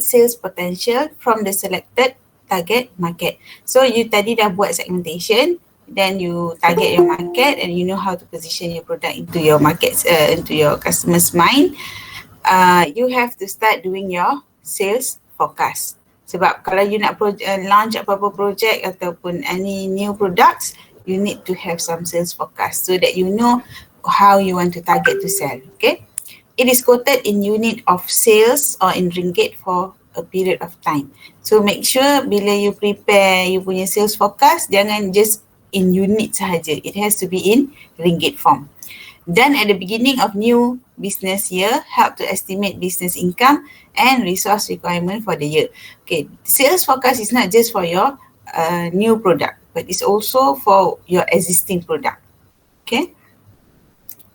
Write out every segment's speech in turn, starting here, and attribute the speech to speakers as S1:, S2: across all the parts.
S1: expected sales potential from the selected target market. So you tadi dah buat segmentation, then you target your market and you know how to position your product into your markets, into your customers' mind. You have to start doing your sales forecast. Sebab kalau you nak launch apa-apa project ataupun any new products, you need to have some sales forecast so that you know how you want to target to sell. Okay. It is quoted in unit of sales or in ringgit for a period of time. So make sure bila you prepare you punya sales forecast, jangan just in unit sahaja. It has to be in ringgit form. Done at the beginning of new business year, help to estimate business income and resource requirement for the year. Okay, sales forecast is not just for your new product, but it's also for your existing product. Okay.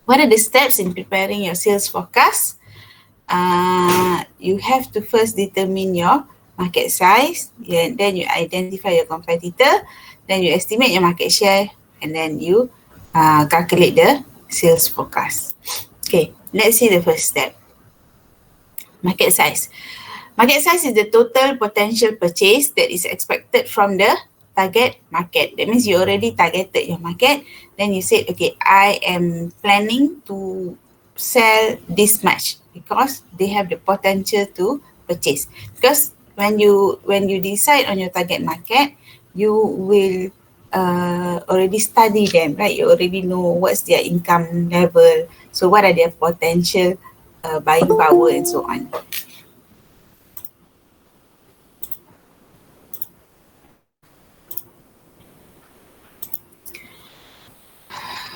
S1: What are the steps in preparing your sales forecast? You have to first determine your market size, then you identify your competitor, then you estimate your market share, and then you calculate the sales forecast. Okay, let's see the first step. Market size. Market size is the total potential purchase that is expected from the target market. That means you already targeted your market. Then you said, okay, I am planning to sell this much because they have the potential to purchase. Because when you decide on your target market, you will already study them, right? You already know what's their income level. So what are their potential buying power and so on.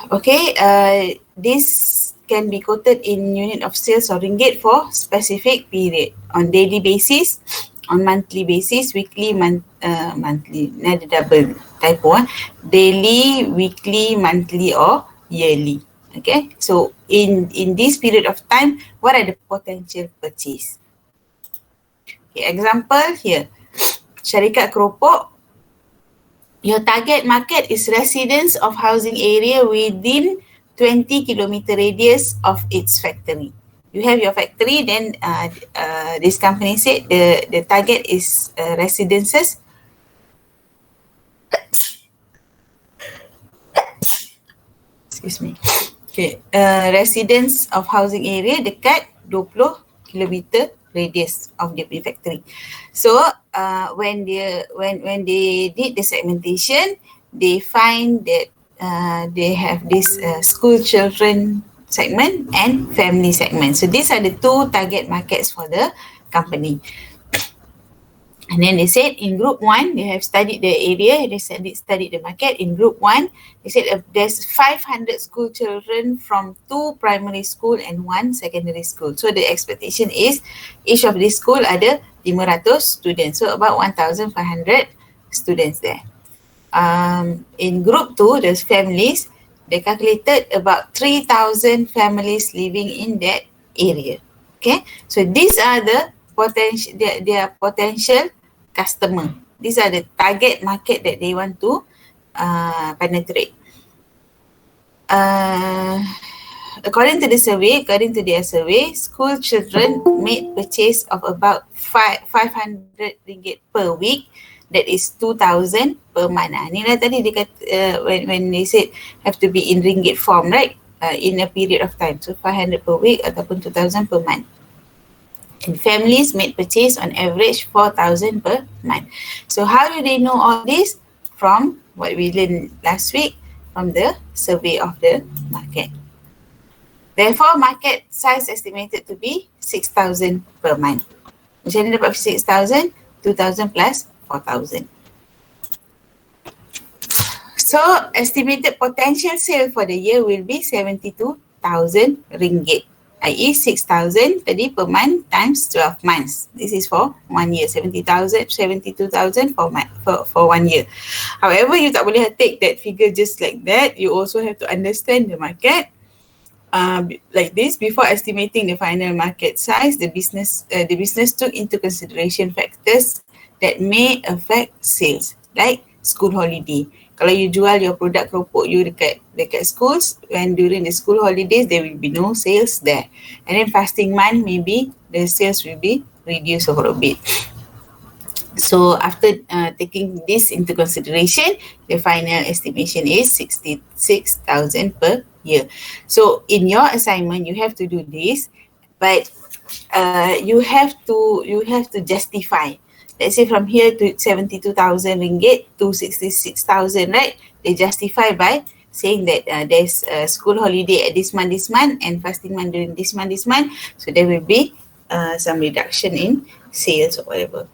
S1: Okay, this can be quoted in unit of sales or ringgit for specific period on daily basis, on monthly basis, weekly, monthly, not double typo, daily, weekly, monthly or yearly. Okay, so in this period of time, what are the potential purchase? Okay, example here, syarikat keropok. Your target market is residents of housing area within 20 kilometer radius of its factory. You have your factory, then this company said the target is residences. Excuse me. Okay, residents of housing area dekat 20 kilometer radius of the factory. So when they did the segmentation, they find that they have this school children segment and family segment. So these are the two target markets for the company. And then they said in group 1, they have studied the area, they studied the market. In group 1, they said there's 500 school children from 2 primary school and 1 secondary school. So the expectation is each of these school ada 500 students. So about 1,500 students there. In group 2, there's families. They calculated about 3,000 families living in that area. Okay, so these are the potential, their potential customer. These are the target market that they want to penetrate. According to their survey, school children made purchase of about 500 ringgit per week. That is 2,000 per month. Ni lah tadi dia kata, when they said have to be in ringgit form, right? In a period of time. So 500 per week ataupun 2,000 per month. And families made purchase on average 4,000 per month. So how do they know all this? From what we learned last week, from the survey of the market. Therefore, market size estimated to be 6,000 per month. Macam mana dapat 6,000? 2,000 plus 4,000. So, estimated potential sale for the year will be 72,000 ringgit. I.e. 6,000 tadi per month times 12 months. This is for 1 year. 72,000 for 1 year. However, you tak boleh take that figure just like that. You also have to understand the market. Like this, before estimating the final market size, the business took into consideration factors that may affect sales, like school holiday. Kalau you jual your product keropok you dekat schools, when during the school holidays, there will be no sales there. And then fasting month, maybe the sales will be reduce over a bit. So after taking this into consideration, the final estimation is 66,000 per year. So in your assignment, you have to do this, but you have to justify. Let's say from here to 72,000 ringgit to 66,000, right? They justify by saying that there's a school holiday at this month, and fasting month during this month. So there will be some reduction in sales or whatever.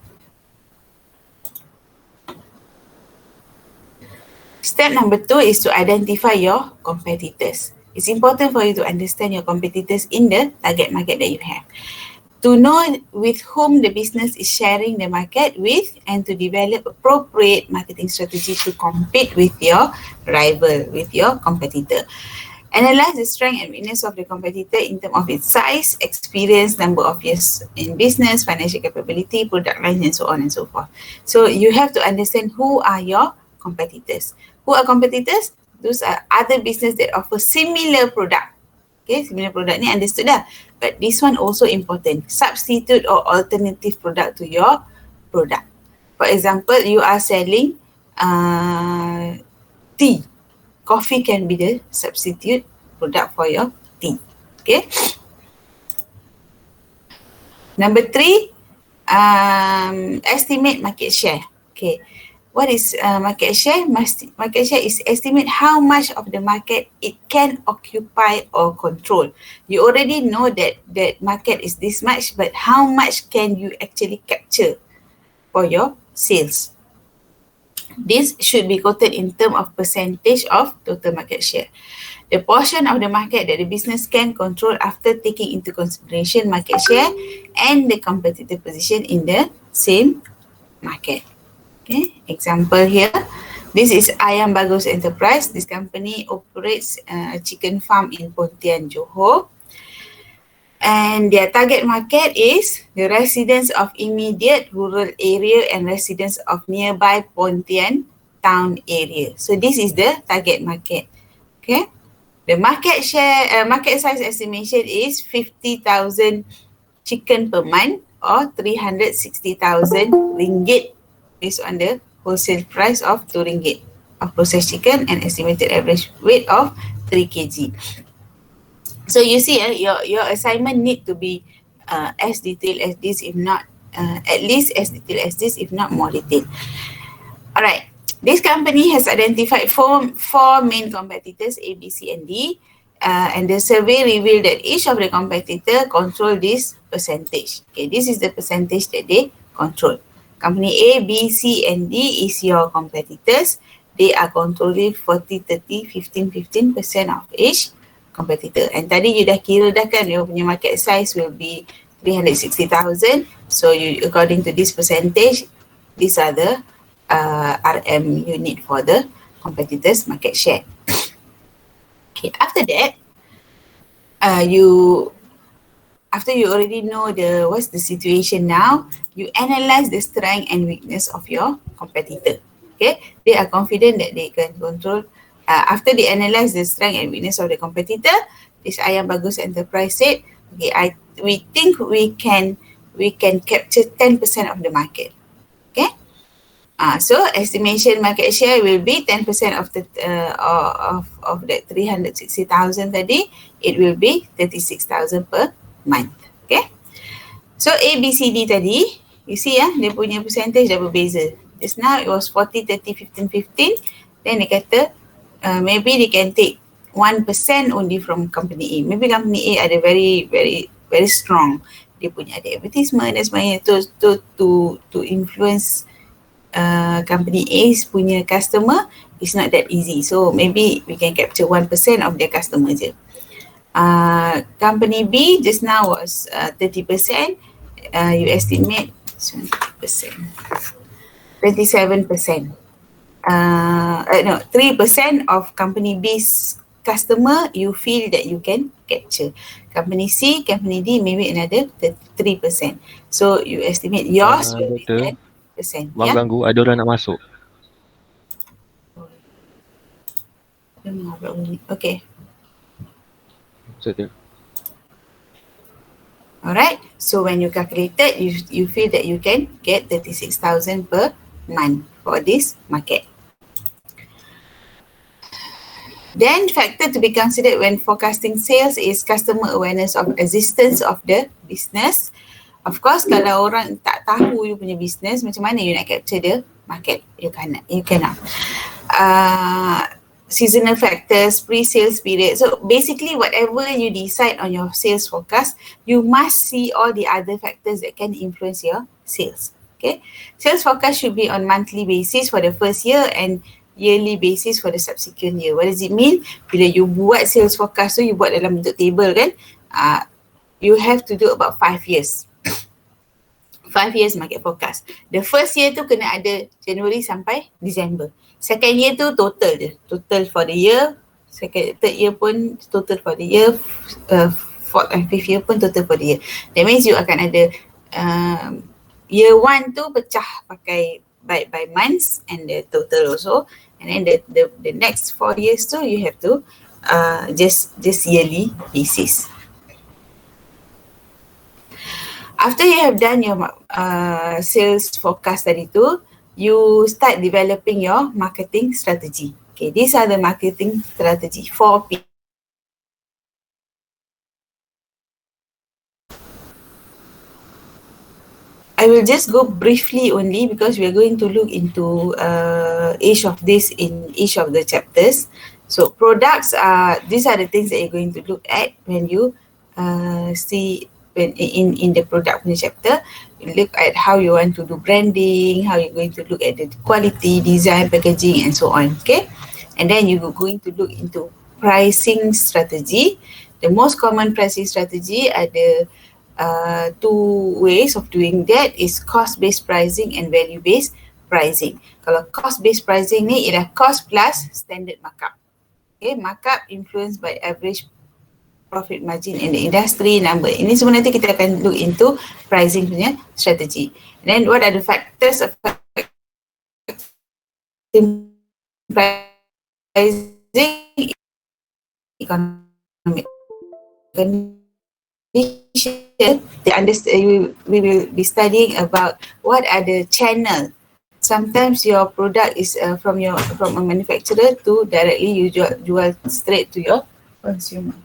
S1: Step number 2 is to identify your competitors. It's important for you to understand your competitors in the target market that you have. To know with whom the business is sharing the market with, and to develop appropriate marketing strategy to compete with your rival, with your competitor. Analyze the strength and weakness of the competitor in terms of its size, experience, number of years in business, financial capability, product lines, and so on and so forth. So you have to understand who are your competitors. Who are competitors? Those are other business that offer similar product. Okay, similar product ni understood dah. But this one also important. Substitute or alternative product to your product. For example, you are selling tea. Coffee can be the substitute product for your tea. Okay. Number 3, estimate market share. Okay. What is market share? Market share is estimate how much of the market it can occupy or control. You already know that market is this much, but how much can you actually capture for your sales? This should be quoted in terms of percentage of total market share. The portion of the market that the business can control after taking into consideration market share and the competitive position in the same market. Okay, example here. This is Ayam Bagus Enterprise. This company operates a chicken farm in Pontian, Johor. And their target market is the residents of immediate rural area and residents of nearby Pontian town area. So this is the target market. Okay. The market share, market size estimation is 50,000 chicken per month or 360,000 ringgit based on the wholesale price of 2 ringgit of processed chicken and estimated average weight of 3 kg. So you see, your assignment need to be as detailed as this, if not at least as detailed as this, if not more detailed. Alright, this company has identified four main competitors, A, B, C, and D. And the survey revealed that each of the competitor control this percentage. Okay, this is the percentage that they control. Company A, B, C, and D is your competitors. They are controlling 40, 30, 15% of each competitor. And tadi you dah kira dah kan, your punya market size will be 360,000. So you, according to this percentage, these are the RM you need for the competitors' market share. Okay, after that, after you already know what's the situation now, you analyze the strength and weakness of your competitor. Okay, they are confident that they can control. After they analyze the strength and weakness of the competitor, this Ayam Bagus Enterprise said, okay, we think we can capture 10% of the market. Okay. So estimation market share will be 10% of the of that 360,000 tadi. It will be 36,000 per month. Okay. So A, B, C, D tadi, you see dia punya percentage dah berbeza. Just now it was 40, 30, 15, 15. Then dia kata maybe they can take 1% only from company A. Maybe company A ada very, very, very strong. Dia punya ada advertisement dan sebagainya to influence company A's punya customer is not that easy. So maybe we can capture 1% of their customer je. Company B just now was 30%. You estimate 20%, 27%. No, 3% of company B's customer you feel that you can capture. Company C, company D, maybe another 3%. So you estimate yours will be 10%.
S2: Bang ganggu, ada orang nak masuk.
S1: Okay. Alright, so when you calculated, you feel that you can get 36,000 per month for this market. Then factor to be considered when forecasting sales is customer awareness of existence of the business. Of course, kalau orang tak tahu you punya business, macam mana you nak capture the market? You cannot. Seasonal factors, pre-sales period. So basically whatever you decide on your sales forecast, you must see all the other factors that can influence your sales. Okay, sales forecast should be on monthly basis for the first year and yearly basis for the subsequent year. What does it mean? Bila you buat sales forecast tu, you buat dalam bentuk table kan, you have to do about 5 years. 5 years market forecast. The first year tu kena ada January sampai December. Second year tu total je. Total for the year. Third year pun total for the year. Fourth and fifth year pun total for the year. That means you akan ada year 1 tu pecah pakai by months and the total also. And then the next 4 years tu you have to just yearly basis. After you have done your sales forecast tadi tu, you start developing your marketing strategy. Okay, these are the marketing strategy, 4P. I will just go briefly only because we are going to look into each of this in each of the chapters. So products are, these are the things that you're going to look at when you see when in the product chapter. You look at how you want to do branding, how you're going to look at the quality, design, packaging and so on. Okay, and then you're going to look into pricing strategy. The most common pricing strategy are the two ways of doing that is cost-based pricing and value-based pricing. Kalau cost-based pricing ni ialah cost plus standard markup. Okay, markup influenced by average profit margin in the industry number. Ini semua nanti kita akan look into pricing punya strategy. And then what are the factors affecting pricing? Economic condition. We will be studying about what are the channel. Sometimes your product is from a manufacturer to directly you jual straight to your consumer.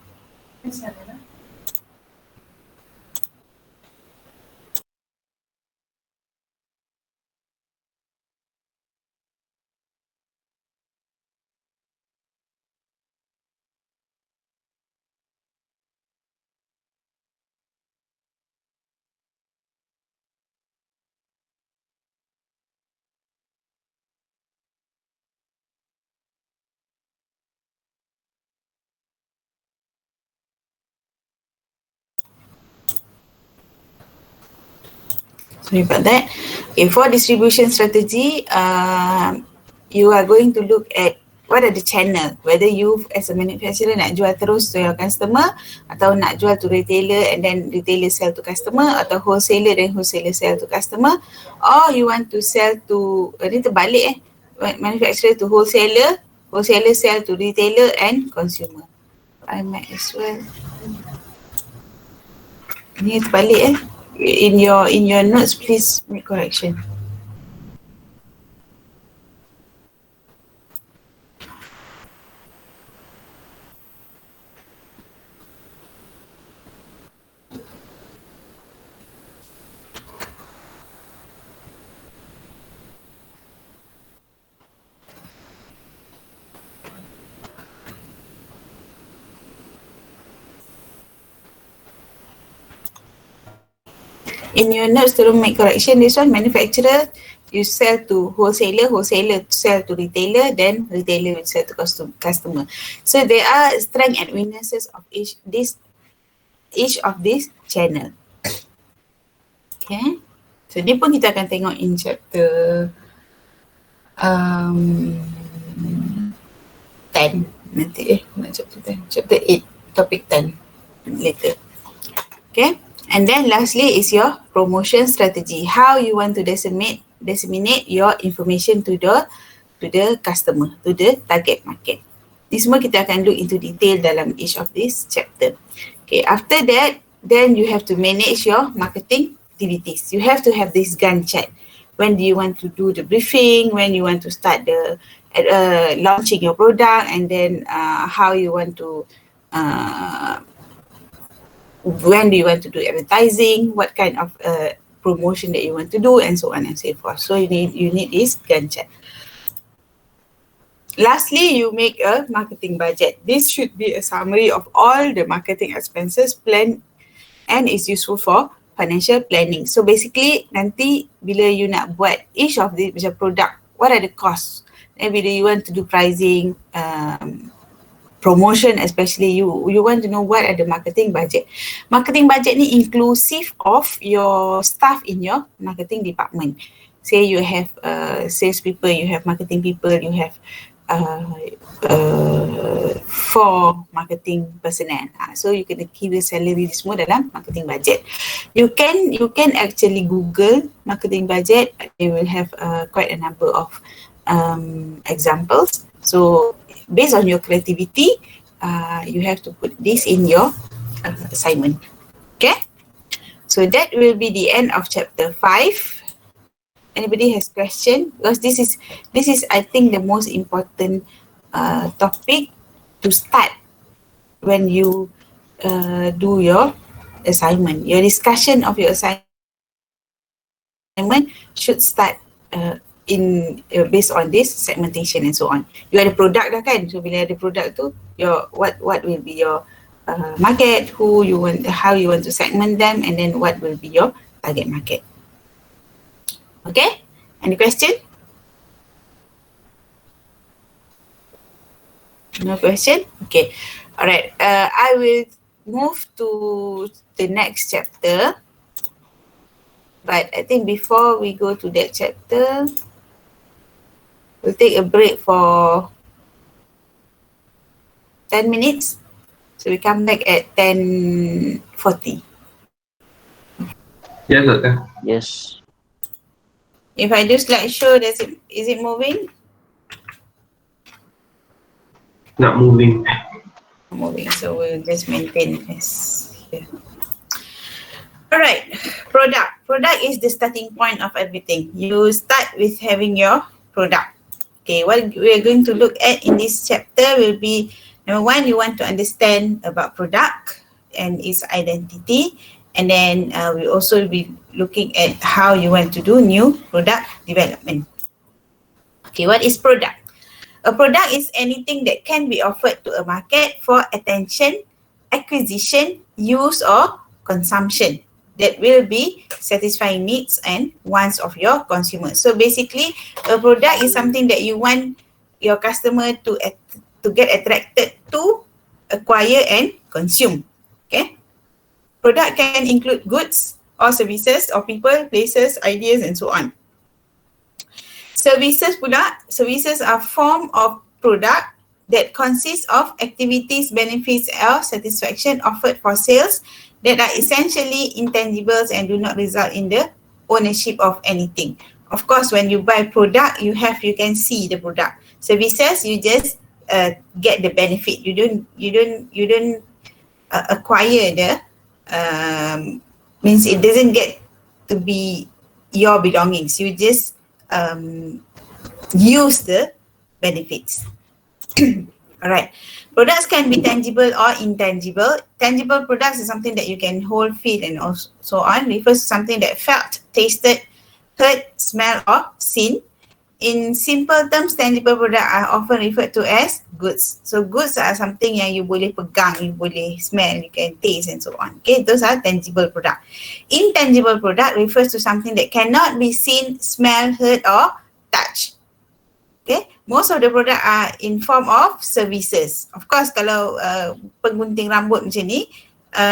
S1: Sorry about that. Okay, for distribution strategy, you are going to look at what are the channel, whether you as a manufacturer nak jual terus to your customer atau nak jual to retailer and then retailer sell to customer atau wholesaler then wholesaler sell to customer, or you want to sell to, ni terbalik manufacturer to wholesaler, wholesaler sell to retailer and consumer. I might as well. Ni terbalik in your notes, please make correction. In your notes, to make correction, this one, manufacturer, you sell to wholesaler, wholesaler sell to retailer, then retailer will sell to customer. So there are strengths and weaknesses of each of these channel. Okay, so ni pun kita akan tengok in chapter 10 nanti chapter 8 topic 10 later. Okay, and then lastly is your promotion strategy, how you want to disseminate your information to the customer, to the target market. Ni semua kita akan look into detail dalam each of this chapter. Okay, after that then you have to manage your marketing activities. You have to have this Gantt chart. When do you want to do the briefing? When you want to start the launching your product, and then how you want to when do you want to do advertising? What kind of promotion that you want to do, and so on and so forth. So you need this Gantt chart. Lastly, you make a marketing budget. This should be a summary of all the marketing expenses planned and is useful for financial planning. So basically, nanti bila you nak buat each of the macam product, what are the costs? And bila you want to do pricing, promotion, especially you want to know what are the marketing budget. Marketing budget ni inclusive of your staff in your marketing department. Say you have sales people, you have marketing people, you have 4 marketing personnel. So you can kira salary semua dalam marketing budget. You can actually Google marketing budget. They will have quite a number of examples. So based on your creativity, you have to put this in your assignment. Okay? So that will be the end of chapter 5. Anybody has question? Because this is I think the most important topic to start when you do your assignment. Your discussion of your assignment should start based on this segmentation and so on. You ada product dah kan? So bila ada product tu, your what will be your market, who you want, how you want to segment them, and then what will be your target market. Okay? Any question? No question? Okay. Alright. I will move to the next chapter. But I think before we go to that chapter, we'll take a break for 10 minutes. So we come back at 10:40.
S2: Yes, Doctor.
S3: Yes.
S1: If I do slideshow, is it moving?
S2: Not moving.
S1: Moving, so we'll just maintain this here. Alright, product. Product is the starting point of everything. You start with having your product. Okay, what we are going to look at in this chapter will be, number 1, you want to understand about product and its identity. And then we also be looking at how you want to do new product development. Okay, what is product? A product is anything that can be offered to a market for attention, acquisition, use or consumption that will be satisfying needs and wants of your consumers. So basically, a product is something that you want your customer to get attracted to, acquire and consume. Okay. Product can include goods or services or people, places, ideas and so on. Services pula, services are form of product that consists of activities, benefits or satisfaction offered for sales that are essentially intangibles and do not result in the ownership of anything. Of course, when you buy product, you can see the product. Services, you just get the benefit. You don't acquire the means it doesn't get to be your belongings. You just use the benefits. Alright. Products can be tangible or intangible. Tangible products is something that you can hold, feel and so on. Refers to something that felt, tasted, heard, smelled or seen. In simple terms, tangible products are often referred to as goods. So goods are something yang you boleh pegang, you boleh smell, you can taste and so on. Okay, those are tangible products. Intangible product refers to something that cannot be seen, smelled, heard or touched. Okay, most of the product are in form of services. Of course, kalau penggunting rambut macam ni,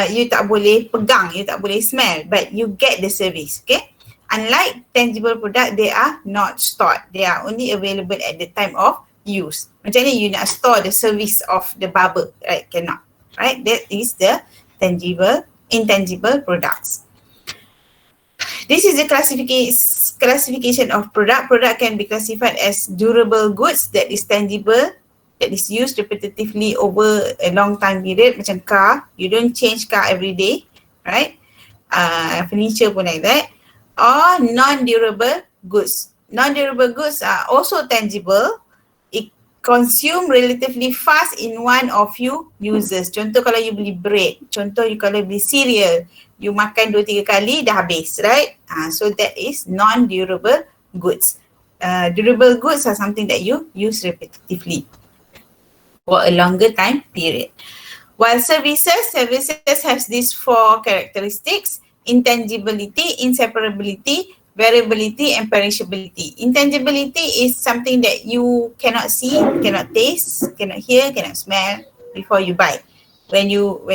S1: you tak boleh pegang, you tak boleh smell, but you get the service. Okay. Unlike tangible product, they are not stored. They are only available at the time of use. Macam ni you nak store the service of the barber, right? Cannot, right? That is the intangible products. This is the classification of product. Product can be classified as durable goods that is tangible, that is used repetitively over a long time period. Macam car, you don't change car every day, right? Furniture pun like that. Or non-durable goods. Non-durable goods are also tangible. It consume relatively fast in one or few uses. Contoh kalau you beli bread, contoh you kalau beli cereal, you makan 2-3 kali dah habis, right? So that is non-durable goods. Durable goods are something that you use repetitively for a longer time period. While services have these 4 characteristics: intangibility, inseparability, variability, and perishability. Intangibility is something that you cannot see, cannot taste, cannot hear, cannot smell before you buy. When you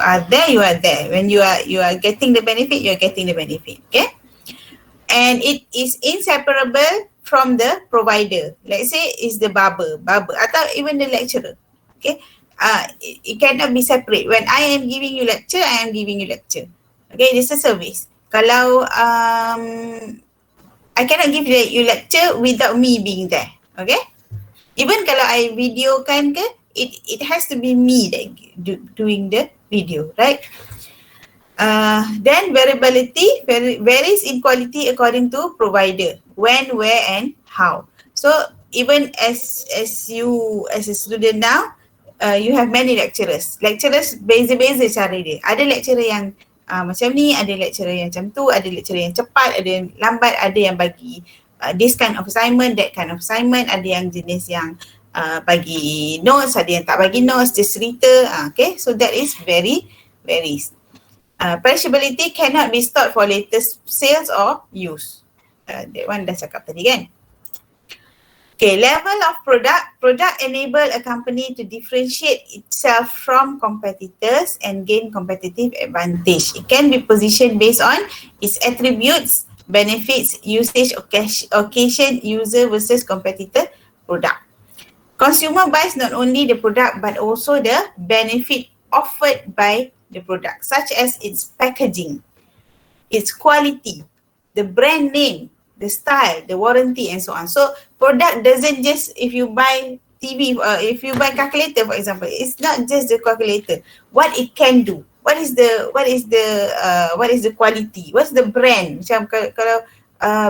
S1: are there, you are there. When you are getting the benefit, you are getting the benefit. Okay? And it is inseparable from the provider. Let's say it's the barber atau even the lecturer. Okay, it cannot be separate. When I am giving you lecture, I am giving you lecture. Okay, this is a service. Kalau I cannot give you lecture without me being there. Okay, even kalau I videokan ke, it has to be me that doing the video, right? Then variability varies in quality according to provider, when, where, and how. So even as you as a student now, you have many lecturers. Lecturers beza-beza cara dia. Ada lecturer yang macam ni, ada lecturer yang macam tu, ada lecturer yang cepat, ada yang lambat, ada yang bagi this kind of assignment, that kind of assignment, ada yang jenis yang bagi notes, ada yang tak bagi notes, just cerita. Okay, so that is varies. Perishability cannot be stored for later sales or use. That one dah cakap tadi kan. Okay, level of product enable a company to differentiate itself from competitors and gain competitive advantage. It can be positioned based on its attributes, benefits, usage, occasion, user versus competitor product. Consumer buys not only the product but also the benefit offered by the product, such as its packaging, its quality, the brand name, the style, the warranty, and so on. So product doesn't just, if you buy TV, if you buy calculator for example, it's not just the calculator. What it can do, what is the quality, what's the brand. Macam kalau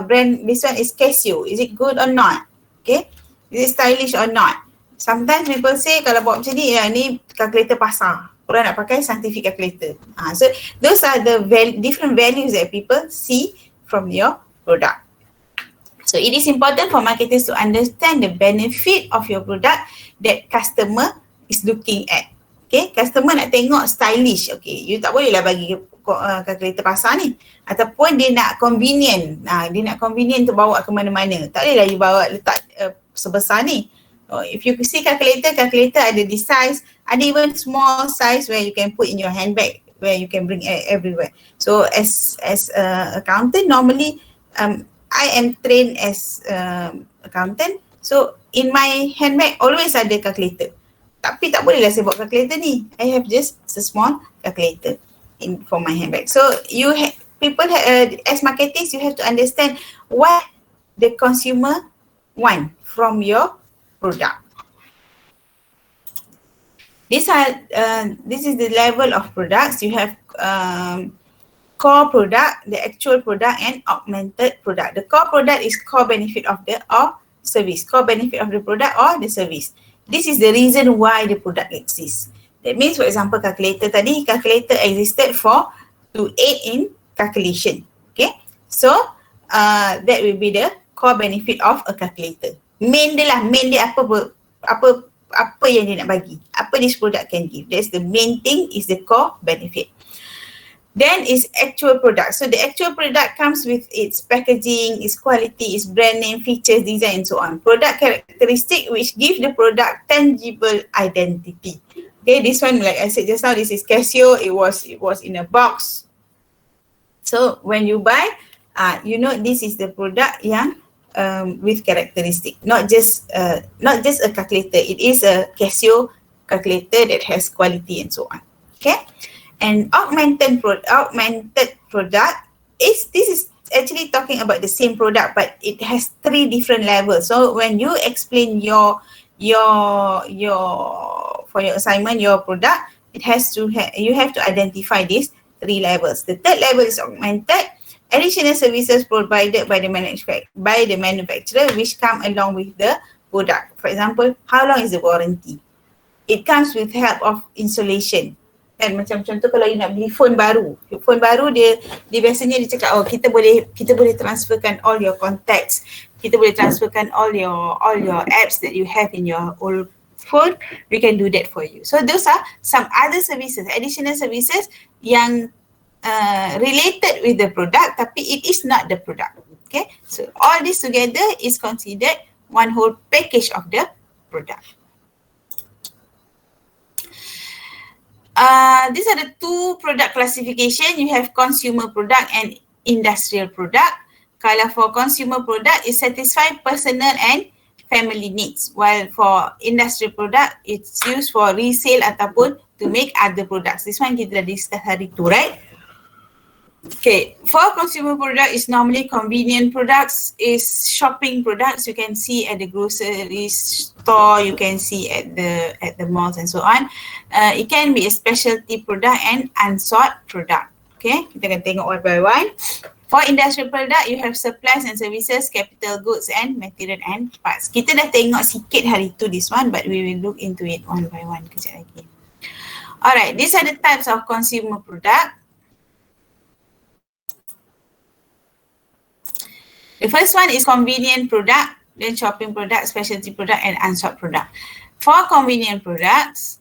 S1: brand, this one is Casio, is it good or not? Okay, is it stylish or not? Sometimes people say kalau buat macam ni, ni calculator pasar, orang nak pakai scientific calculator. So those are the different values that people see from your product. So it is important for marketers to understand the benefit of your product that customer is looking at. Okay, customer nak tengok stylish. Okay, you tak bolehlah bagi calculator pasar ni. Ataupun dia nak convenient. Dia nak convenient untuk bawa ke mana-mana. Tak bolehlah you bawa letak sebesar ni. If you see calculator ada this size, ada even small size where you can put in your handbag, where you can bring everywhere. So as accountant, normally I am trained as accountant, so in my handbag always ada calculator. Tapi tak bolehlah saya bawa calculator ni. I have just a small calculator for my handbag. So people as marketers, you have to understand what the consumer want from your product. This is the level of products. You have core product, the actual product, and augmented product. The core product is core benefit of the service. Core benefit of the product or the service. This is the reason why the product exists. That means, for example, calculator tadi, calculator existed to aid in calculation. Okay, so that will be the core benefit of a calculator. Main dia apa yang dia nak bagi, apa this product can give. That's the main thing, is the core benefit. Then is actual product. So the actual product comes with its packaging, its quality, its brand name, features, design, and so on. Product characteristic which give the product tangible identity. Okay, this one, like I said just now, this is Casio. It was in a box. So when you buy, you know this is the product yang with characteristic, not just a calculator. It is a Casio calculator that has quality and so on. Okay, and augmented product this is actually talking about the same product, but it has 3 different levels. So when you explain your for your assignment, your product, It has to you have to identify these 3 levels. The third level is augmented. Additional services provided by the manufacturer which come along with the product. For example, how long is the warranty? It comes with help of installation. Kan macam contoh kalau you nak beli phone baru dia biasanya dia cakap kita boleh transferkan all your contacts, kita boleh transferkan all your apps that you have in your old phone, we can do that for you. So those are some other services, additional services yang related with the product tapi it is not the product. Okay, so all this together is considered one whole package of the product. These are the two product classification. You have consumer product and industrial product. Kalau for consumer product, it satisfy personal and family needs. While for industrial product, it's used for resale ataupun to make other products. This one kita dah discuss hari tu, right? Okay, for consumer product is normally convenient products, is shopping products. You can see at the grocery store, you can see at the malls and so on. It can be a specialty product and unsought product. Okay, kita akan tengok one by one. For industrial product, you have supplies and services, capital goods and material and parts. Kita dah tengok sikit hari tu this one, but we will look into it one by one kejap lagi. Alright, these are the types of consumer product. The first one is convenient product, then shopping product, specialty product and unsought product. For convenient products,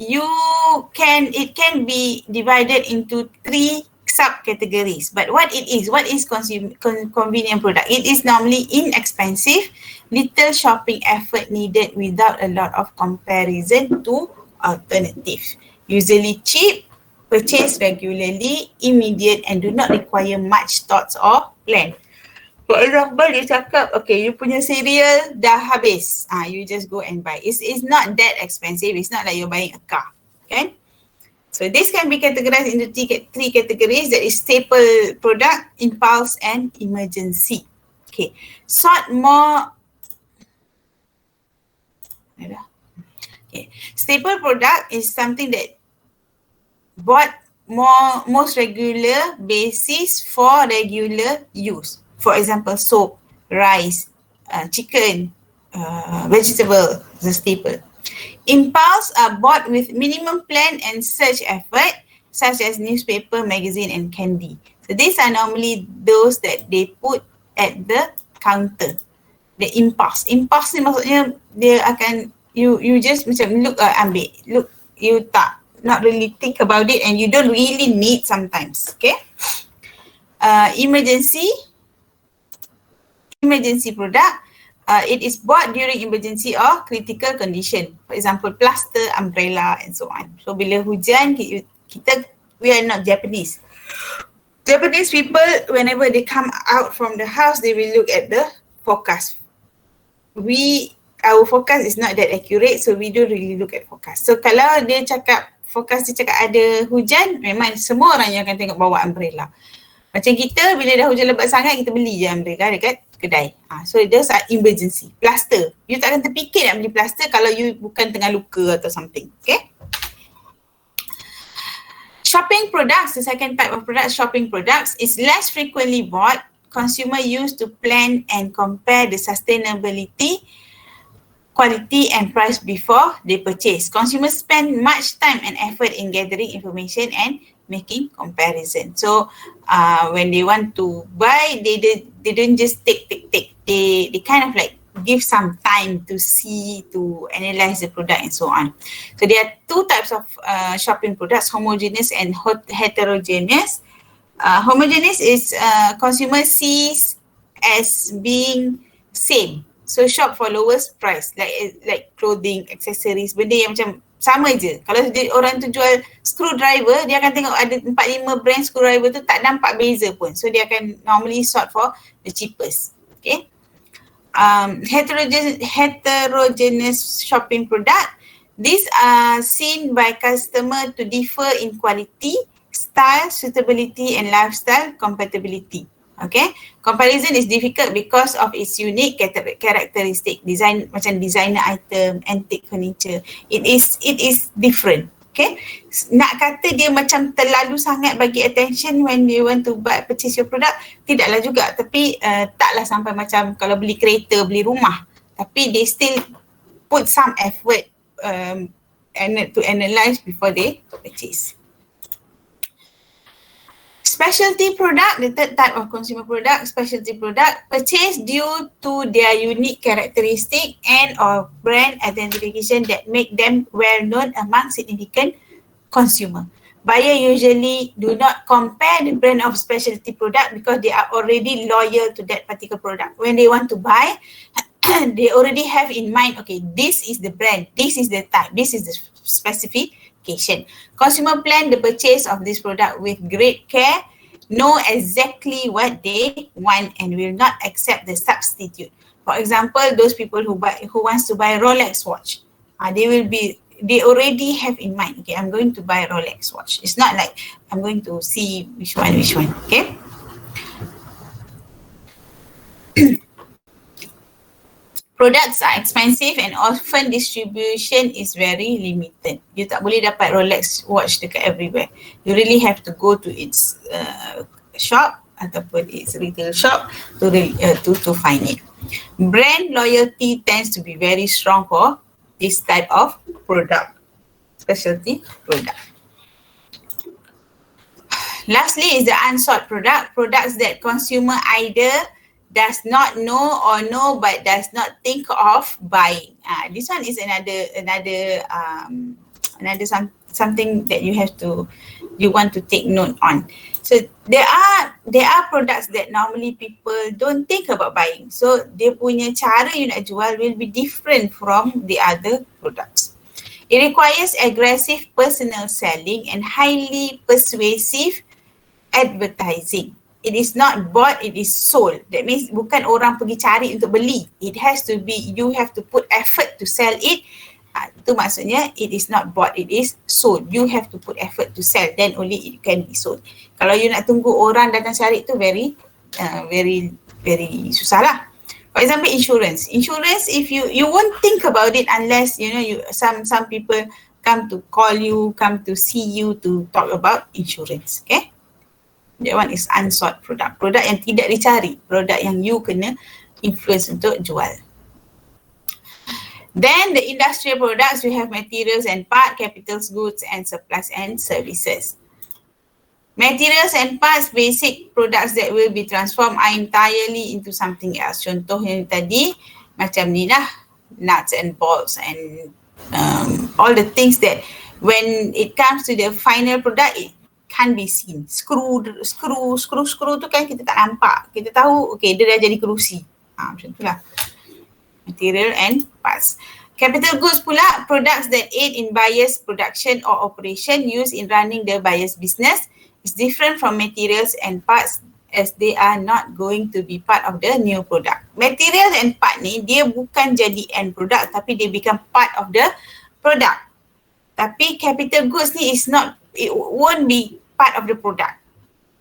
S1: it can be divided into 3 subcategories. But what is convenient product? It is normally inexpensive, little shopping effort needed without a lot of comparison to alternatives. Usually cheap, purchased regularly, immediate and do not require much thoughts or plan. For example, dia cakap, okay, you punya cereal dah habis. You just go and buy. It's not that expensive. It's not like you're buying a car. Okay? So this can be categorized into 3 categories. That is staple product, impulse and emergency. Okay. Okay. Staple product is something that bought most regular basis for regular use. For example, soap, rice, chicken, vegetable, the staple. Impulse are bought with minimum plan and search effort, such as newspaper, magazine and candy. So these are normally those that they put at the counter. The impulse. Impulse ni maksudnya dia akan, you just macam look, ambil. Look, you not really think about it and you don't really need sometimes. Okay. Emergency product, it is bought during emergency or critical condition. For example, plaster, umbrella and so on. So bila hujan, we are not Japanese. Japanese people, whenever they come out from the house, they will look at the forecast. Our forecast is not that accurate, so we don't really look at forecast. So kalau forecast dia cakap ada hujan, memang semua orang yang akan tengok bawa umbrella. Macam kita, bila dah hujan lebat sangat, kita beli je umbrella dekat kedai. So those are emergency. Plaster. You tak akan terfikir nak beli plaster kalau you bukan tengah luka atau something. Okay. Shopping products, the second type of product, shopping products, is less frequently bought. Consumer use to plan and compare the sustainability, quality and price before they purchase. Consumers spend much time and effort in gathering information and making comparison. So when they want to buy, they don't just take. They kind of like give some time to see, to analyze the product and so on. So there are 2 types of shopping products, homogeneous and heterogeneous. Homogeneous is consumer sees as being same. So shop for lowest price, like clothing, accessories, benda yang macam sama je. Kalau orang tu jual screwdriver, dia akan tengok ada 4-5 brand screwdriver tu, tak nampak beza pun. So dia akan normally sort for the cheapest. Okay. Heterogeneous shopping product. These are seen by customer to differ in quality, style, suitability and lifestyle compatibility. Okay, comparison is difficult because of its unique characteristic. Design, macam designer item, antique furniture, it is different. Okay, nak kata dia macam terlalu sangat bagi attention when you want to buy, purchase your product, tidaklah juga. Tapi taklah sampai macam kalau beli kereta, beli rumah. Tapi they still put some effort to analyze before they purchase. Specialty product, the third type of consumer product, specialty product, purchased due to their unique characteristic and or brand identification that make them well known among significant consumer. Buyer usually do not compare the brand of specialty product because they are already loyal to that particular product. When they want to buy, they already have in mind, okay, this is the brand, this is the type, this is the specification. Consumer plan the purchase of this product with great care, know exactly what they want and will not accept the substitute. For example, those people who wants to buy Rolex watch, they already have in mind, okay, I'm going to buy a Rolex watch. It's not like I'm going to see which one, okay? Products are expensive and often distribution is very limited. You tak boleh dapat Rolex watch dekat everywhere. You really have to go to its shop ataupun its retail shop to find it. Brand loyalty tends to be very strong for this type of product, specialty product. Lastly is the unsought product, products that consumer either does not know or know but does not think of buying. This one is something that you want to take note on. So there are products that normally people don't think about buying. So dia punya cara you nak jual will be different from the other products. It requires aggressive personal selling and highly persuasive advertising. It is not bought, it is sold. That means bukan orang pergi cari untuk beli. It has to be, you have to put effort to sell it. Itu maksudnya it is not bought, it is sold. You have to put effort to sell, then only it can be sold. Kalau you nak tunggu orang datang cari itu very susah lah. For example, insurance. Insurance, if you won't think about it unless some people come to call you, come to see you to talk about insurance. Okay. That one is unsought product. Produk yang tidak dicari. Produk yang you kena influence untuk jual. Then the industrial products, we have materials and parts, capital goods and supplies and services. Materials and parts, basic products that will be transformed are entirely into something else. Contoh yang tadi, macam ni lah, nuts and bolts and all the things that when it comes to the final product, it can't be seen. Screw tu kan kita tak nampak. Kita tahu, okay, dia dah jadi kerusi. Macam tu lah. Material and parts. Capital goods pula, products that aid in buyer's production or operation used in running the buyer's business is different from materials and parts as they are not going to be part of the new product. Materials and part ni, dia bukan jadi end product tapi dia become part of the product. Tapi capital goods ni is not, it won't be part of the product.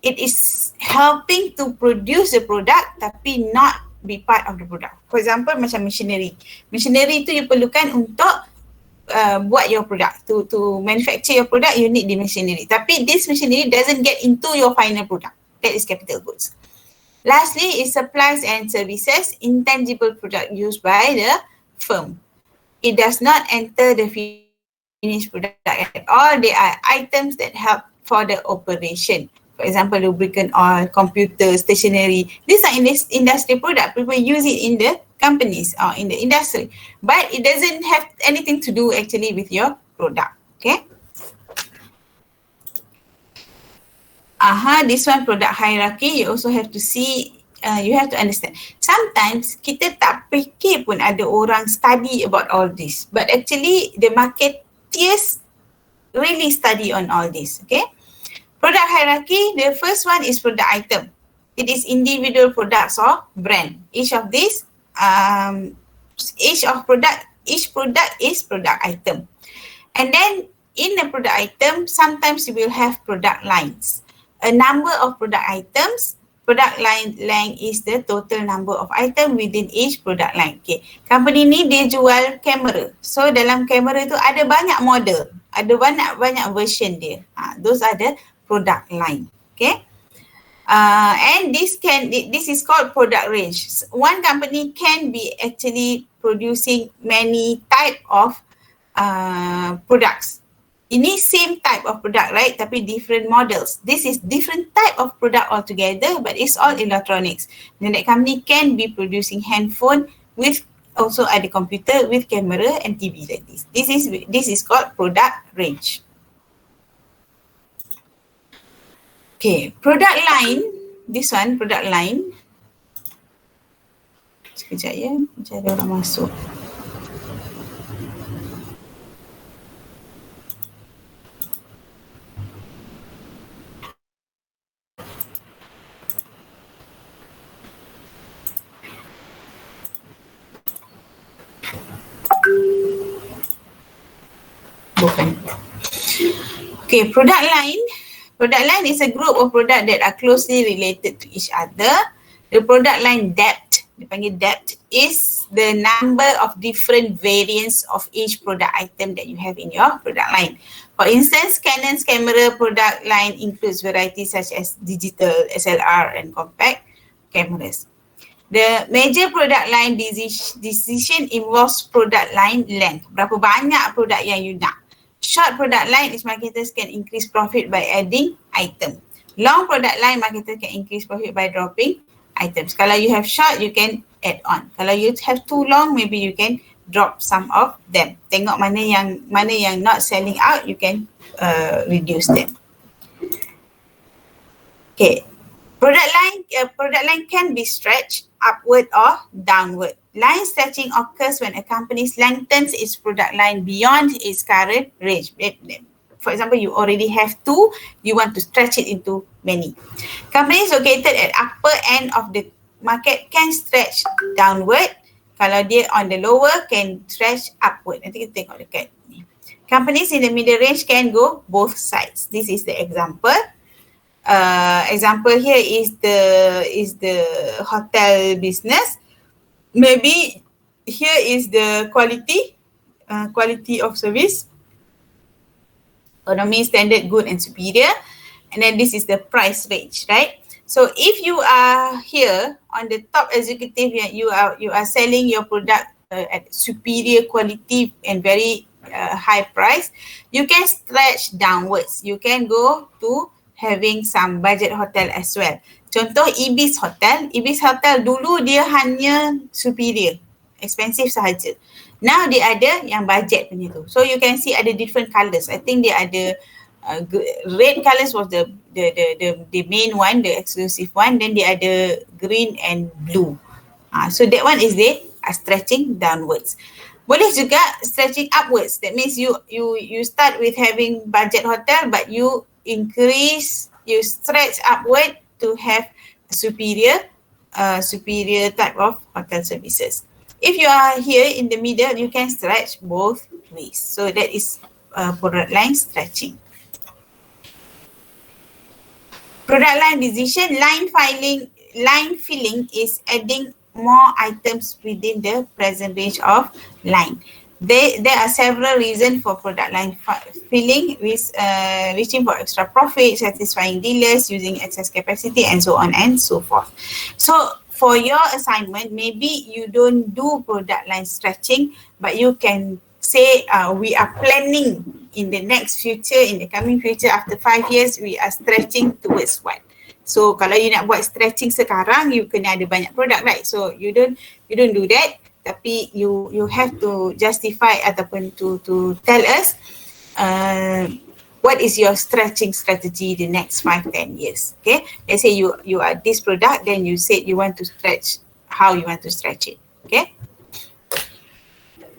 S1: It is helping to produce the product tapi not be part of the product. For example, macam machinery. Machinery tu you perlukan untuk buat your product. To manufacture your product, you need the machinery. Tapi this machinery doesn't get into your final product. That is capital goods. Lastly is supplies and services, intangible product used by the firm. It does not enter the finished product at all. They are items that help for the operation. For example, lubricant oil, computer, stationery. These are in this industry product. People use it in the companies or in the industry. But it doesn't have anything to do actually with your product. Okay. This one product hierarchy. You also have to see, you have to understand. Sometimes kita tak fikir pun ada orang study about all this. But actually the marketeers really study on all this. Okay. Product hierarchy, the first one is product item. It is individual products or brand. Each product is product item. And then in the product item, sometimes you will have product lines. A number of product items, product line length is the total number of items within each product line. Okay. Company ni dia jual kamera. So dalam kamera tu ada banyak model. ada banyak version dia. Those are the product line. Okay. And this is called product range. One company can be actually producing many type of products. Ini same type of product, right? Tapi different models. This is different type of product altogether, but it's all electronics. And that company can be producing handphone with also ada computer with camera and TV like this. This is called product range. Okay, product line. This one, product line. Sekejap ya, cari orang masuk. Bukan. Okay, product line. Product line is a group of product that are closely related to each other. The product line depth, dipanggil depth, is the number of different variants of each product item that you have in your product line. For instance, Canon's camera product line includes varieties such as digital, SLR and compact cameras. The major product line decision involves product line length. Berapa banyak produk yang you nak. Short product line is marketers can increase profit by adding item. Long product line, marketers can increase profit by dropping items. Kalau you have short, you can add on. Kalau you have too long, maybe you can drop some of them. Tengok mana yang not selling out, you can reduce them. Okay. Product line can be stretched upward or downward. Line stretching occurs when a company lengthens its product line beyond its current range. For example, you already have two, you want to stretch it into many. Companies located at upper end of the market can stretch downward. Kalau dia on the lower, can stretch upward. Nanti kita tengok dekat ni. Companies in the middle range can go both sides. This is the example. Example here is the hotel business. Maybe here is the quality of service, economy, standard, good and superior, and then this is the price range, right? So if you are here on the top executive, you are selling your product at superior quality and very high price, you can stretch downwards. You can go to having some budget hotel as well. Contoh Ibis Hotel. Ibis Hotel dulu dia hanya superior, expensive sahaja. Now dia ada yang budget punya tu. So you can see ada different colours. I think dia ada red colours was the main one, the exclusive one. Then dia ada green and blue. So that one is they are stretching downwards. Boleh juga stretching upwards. That means you start with having budget hotel, but you stretch upward to have superior type of hotel services. If you are here in the middle, you can stretch both ways. So that is product line stretching. Product line decision, line filling is adding more items within the present range of line. There are several reasons for product line filling, with reaching for extra profit, satisfying dealers, using excess capacity, and so on and so forth. So for your assignment, maybe you don't do product line stretching, but you can say we are planning in the next future, in the coming future, after 5 years, we are stretching towards what. So kalau you nak buat stretching sekarang, you kena ada banyak produk, right? So you don't do that. Tapi you have to justify ataupun to tell us what is your stretching strategy the next 5-10 years. Okay, let's say you are this product, then you said you want to stretch, how you want to stretch it. Okay,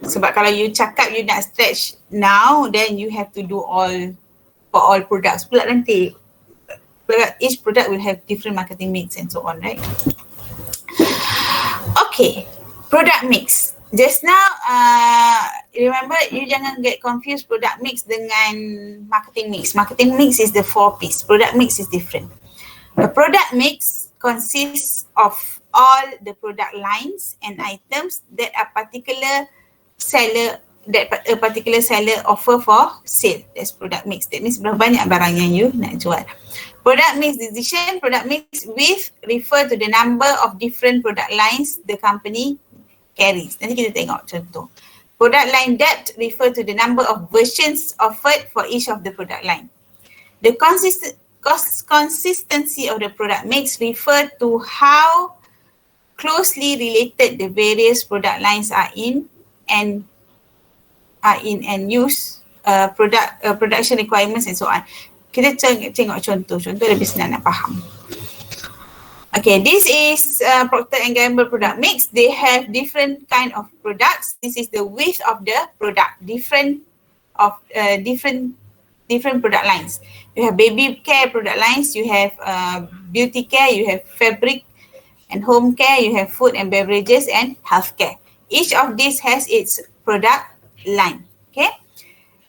S1: sebab kalau you cakap you nak stretch now, then you have to do for all products pula nanti. Each product will have different marketing mix and so on, right? Okay. Product mix. Just now, remember, you jangan get confused product mix dengan marketing mix. Marketing mix is the 4-piece. Product mix is different. A product mix consists of all the product lines and items that a particular seller that a particular seller offer for sale. That's product mix. That means berapa banyak barang yang you nak jual. Product mix decision, product mix with refer to the number of different product lines the company carries. Nanti kita tengok contoh. Product line depth refer to the number of versions offered for each of the product line. The consistency of the product mix refer to how closely related the various product lines are in and use production requirements and so on. Kita tengok contoh lebih senang nak faham. Okay, this is Procter & Gamble product mix. They have different kind of products. This is the width of the product, different product lines. You have baby care product lines, you have beauty care, you have fabric and home care, you have food and beverages and healthcare. Each of these has its product line. Okay,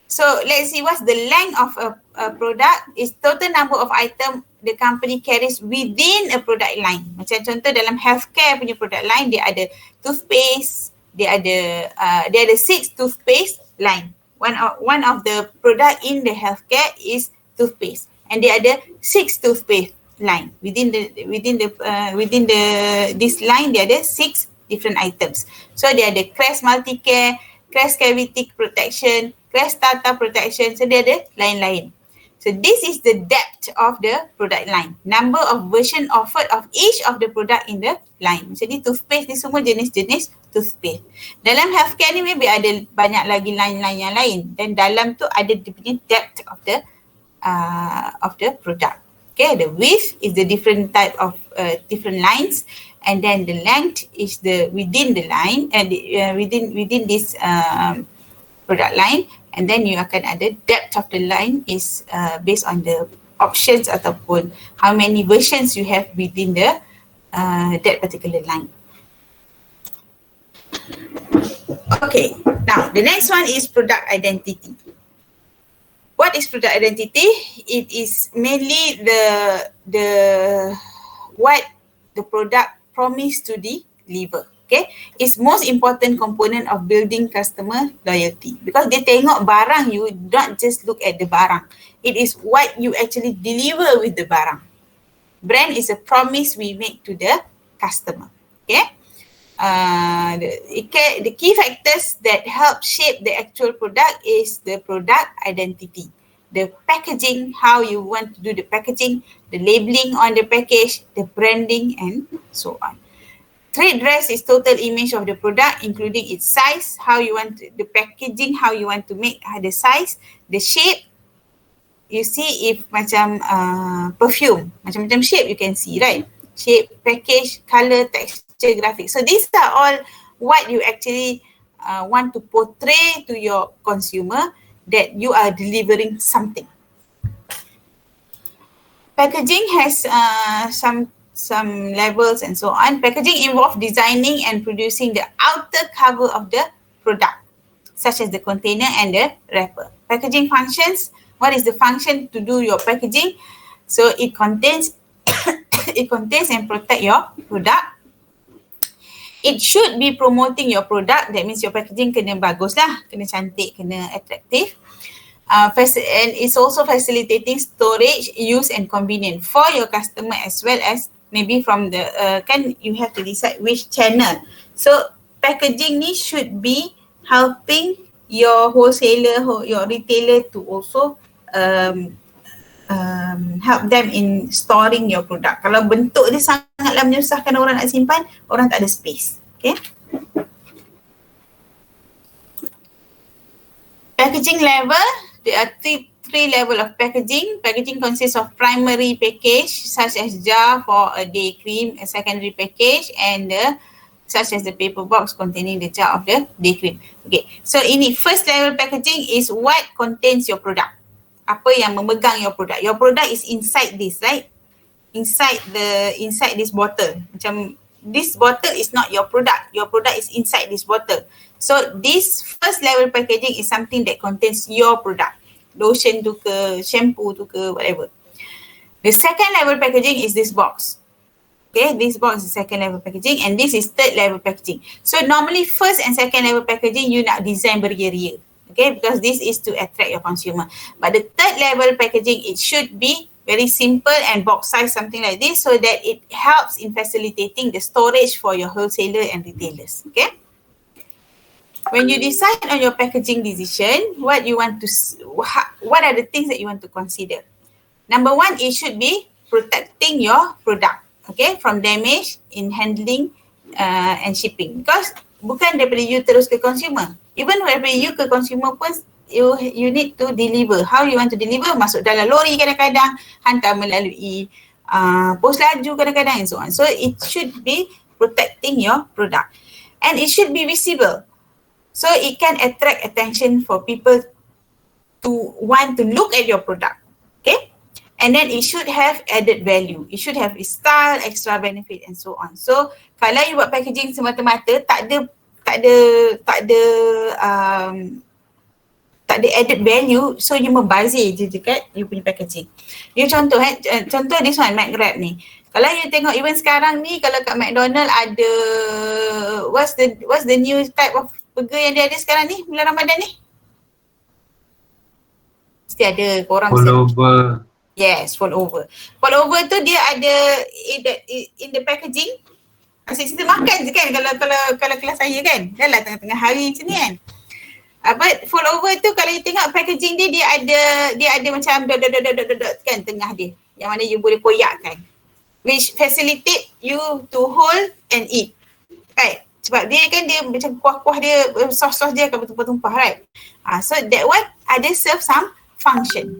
S1: so let's see what's the length of a product is total number of item the company carries within a product line. Macam contoh dalam healthcare punya product line, dia ada toothpaste, dia ada 6 toothpaste line. One of the product in the healthcare is toothpaste, and dia ada 6 toothpaste line. Within this line, dia ada 6 different items. So dia ada Crest Multicare, Crest Cavity Protection, Crest Tata Protection. So dia ada lain-lain. So this is the depth of the product line. Number of version offered of each of the product in the line. Jadi toothpaste ni semua jenis-jenis toothpaste. Dalam healthcare ni maybe ada banyak lagi line-line yang lain. Dan dalam tu ada dia punya depth of the product. Okay, the width is the different type of different lines, and then the length is the within the line and within this product line. And then you akan ada depth of the line is based on the options ataupun how many versions you have within the that particular line. Okay, now the next one is product identity. What is product identity? It is mainly the what the product promise to deliver. Okay, it's most important component of building customer loyalty, because they tengok barang you, not just look at the barang. It is what you actually deliver with the barang. Brand is a promise we make to the customer. Okay, the key factors that help shape the actual product is the product identity, the packaging, how you want to do the packaging, the labeling on the package, the branding, and so on. Trade dress is total image of the product, including its size, how you want the packaging, how you want to make the size, the shape. You see if macam perfume, macam-macam shape you can see, right? Shape, package, color, texture, graphic. So these are all what you actually want to portray to your consumer, that you are delivering something. Packaging has some levels and so on. Packaging involves designing and producing the outer cover of the product, such as the container and the wrapper. Packaging functions. What is the function to do your packaging? So it contains and protect your product. It should be promoting your product. That means your packaging kena bagus lah, kena cantik, kena attractive. And it's also facilitating storage, use and convenience for your customer, as well as maybe from the you have to decide which channel. So packaging ni should be helping your wholesaler, your retailer to also help them in storing your product. Kalau bentuk dia sangatlah menyusahkan orang nak simpan, orang tak ada space. Okay. Packaging level, there are three level of packaging. Packaging consists of primary package, such as jar for a day cream, a secondary package, and such as the paper box containing the jar of the day cream. Okay, so ini first level packaging is what contains your product. Apa yang memegang your product. Your product is inside this, right? Inside this bottle. Macam this bottle is not your product. Your product is inside this bottle. So this first level packaging is something that contains your product. Lotion tu ke, shampoo tu ke, whatever. The second level packaging is this box. Okay, this box is second level packaging and this is third level packaging. So normally first and second level packaging you nak design beria-ria. Okay, because this is to attract your consumer. But the third level packaging, it should be very simple and box size, something like this, so that it helps in facilitating the storage for your wholesaler and retailers. Okay. When you decide on your packaging decision, what are the things that you want to consider? Number one, it should be protecting your product, okay, from damage in handling and shipping. Because bukan daripada you terus ke consumer. Even daripada you ke consumer pun, you need to deliver. How you want to deliver? Masuk dalam lori kadang-kadang, hantar melalui pos laju kadang-kadang and so on. So it should be protecting your product. And it should be visible. So it can attract attention for people to want to look at your product. Okay? And then it should have added value. It should have style, extra benefit and so on. So kalau you buat packaging semata-mata, tak ada added value, so you membazir je dekat you punya packaging. You contoh this one, McWrap ni. Kalau you tengok even sekarang ni, kalau kat McDonald ada what's the new type of burger yang dia ada sekarang ni bulan Ramadan ni? Mesti ada korang
S2: All over.
S1: Yes, fall over. Fall over tu dia ada in the packaging. Asyik kita makan je kan kalau kelas saya kan. Dah lah tengah-tengah hari macam ni kan. But fall over tu kalau you tengok packaging dia ada macam dot kan tengah dia. Yang mana you boleh koyakkan. Which facilitate you to hold and eat. Right? Sebab dia kan dia macam kuah-kuah dia, sos-sos dia akan bertumpah-tumpah, right? So that one ada serve some function.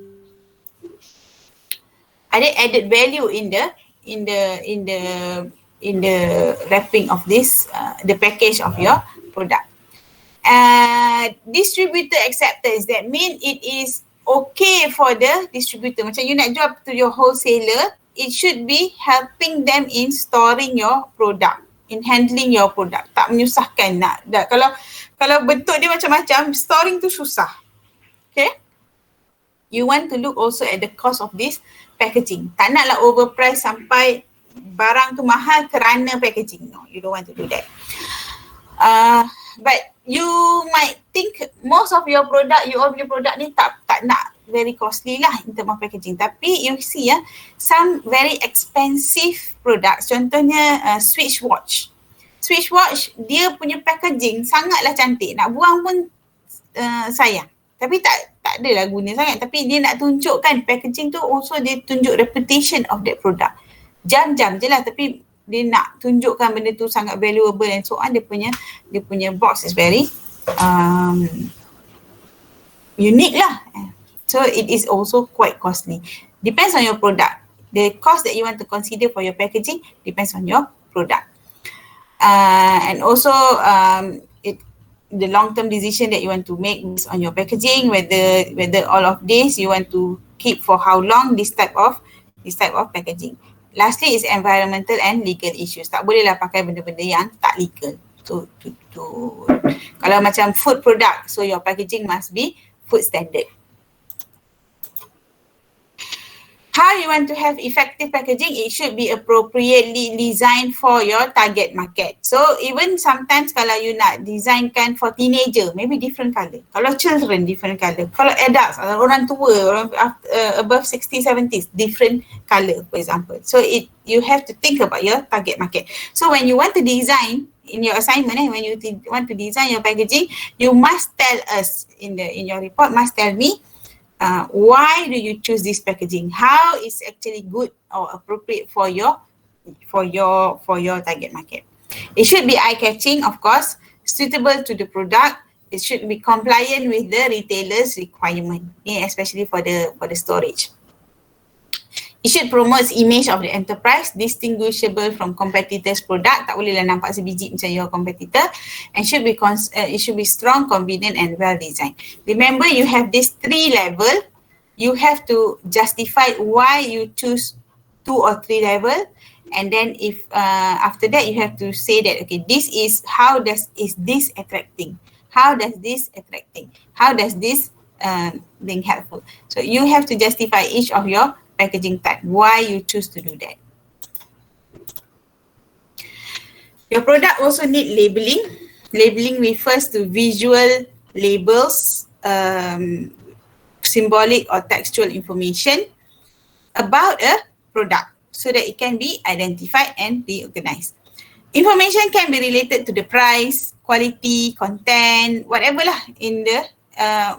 S1: Ada added value in the wrapping of this the package of your product. Distributor acceptance, that mean it is okay for the distributor. Macam you nak jual to your wholesaler, it should be helping them in storing your product, in handling your product. Tak menyusahkan nak. Kalau bentuk dia macam-macam, storing tu susah. Okay? You want to look also at the cost of this packaging. Tak naklah overprice sampai barang tu mahal kerana packaging. No, you don't want to do that. But you might think most of your product, ni tak nak very costly lah in terms of packaging. Tapi you see some very expensive products. Contohnya Switch watch. Switch watch dia punya packaging sangatlah cantik. Nak buang pun sayang. Tapi tak adalah guna sangat. Tapi dia nak tunjukkan packaging tu also dia tunjuk reputation of that product. Jam-jam je lah tapi dia nak tunjukkan benda tu sangat valuable and so on. Dia punya box is very unique lah. So it is also quite costly. Depends on your product. The cost that you want to consider for your packaging depends on your product. And also the long-term decision that you want to make based on your packaging, whether all of this you want to keep for how long, this type of packaging. Lastly is environmental and legal issues. Tak bolehlah pakai benda-benda yang tak legal. So kalau macam food product, so your packaging must be food standard. How you want to have effective packaging, it should be appropriately designed for your target market. So even sometimes kalau you nak designkan for teenager, maybe different colour. Kalau children, different colour. Kalau adults, orang tua, orang above 60s, 70s, different colour for example. So you have to think about your target market. So when you want to design in your assignment, when you want to design your packaging, you must tell us in your report, must tell me why do you choose this packaging? How is actually good or appropriate for your target market? It should be eye-catching, of course, suitable to the product. It should be compliant with the retailer's requirement, especially for the storage. It should promote image of the enterprise, distinguishable from competitors' product. Tak bolehlah nampak sebiji macam your competitor. And it should be strong, convenient and well designed. Remember, you have this 3 level. You have to justify why you choose 2 or 3 level. And then if after that you have to say that, okay, this is is this attracting? How does this attracting? How does this being helpful? So you have to justify each of your packaging type, why you choose to do that. Your product also need labeling. Labeling refers to visual labels, symbolic or textual information about a product so that it can be identified and be organized. Information can be related to the price, quality, content, whatever lah in the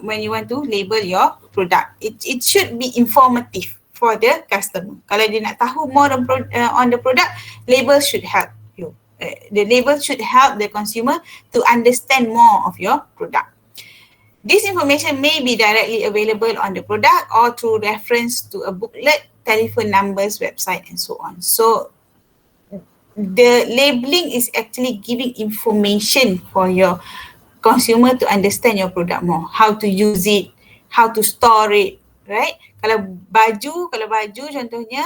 S1: when you want to label your product. It should be informative for the customer. Kalau dia nak tahu more on the product, label should help you. The label should help the consumer to understand more of your product. This information may be directly available on the product or through reference to a booklet, telephone numbers, website, and so on. So the labeling is actually giving information for your consumer to understand your product more, how to use it, how to store it, right? Kalau baju contohnya,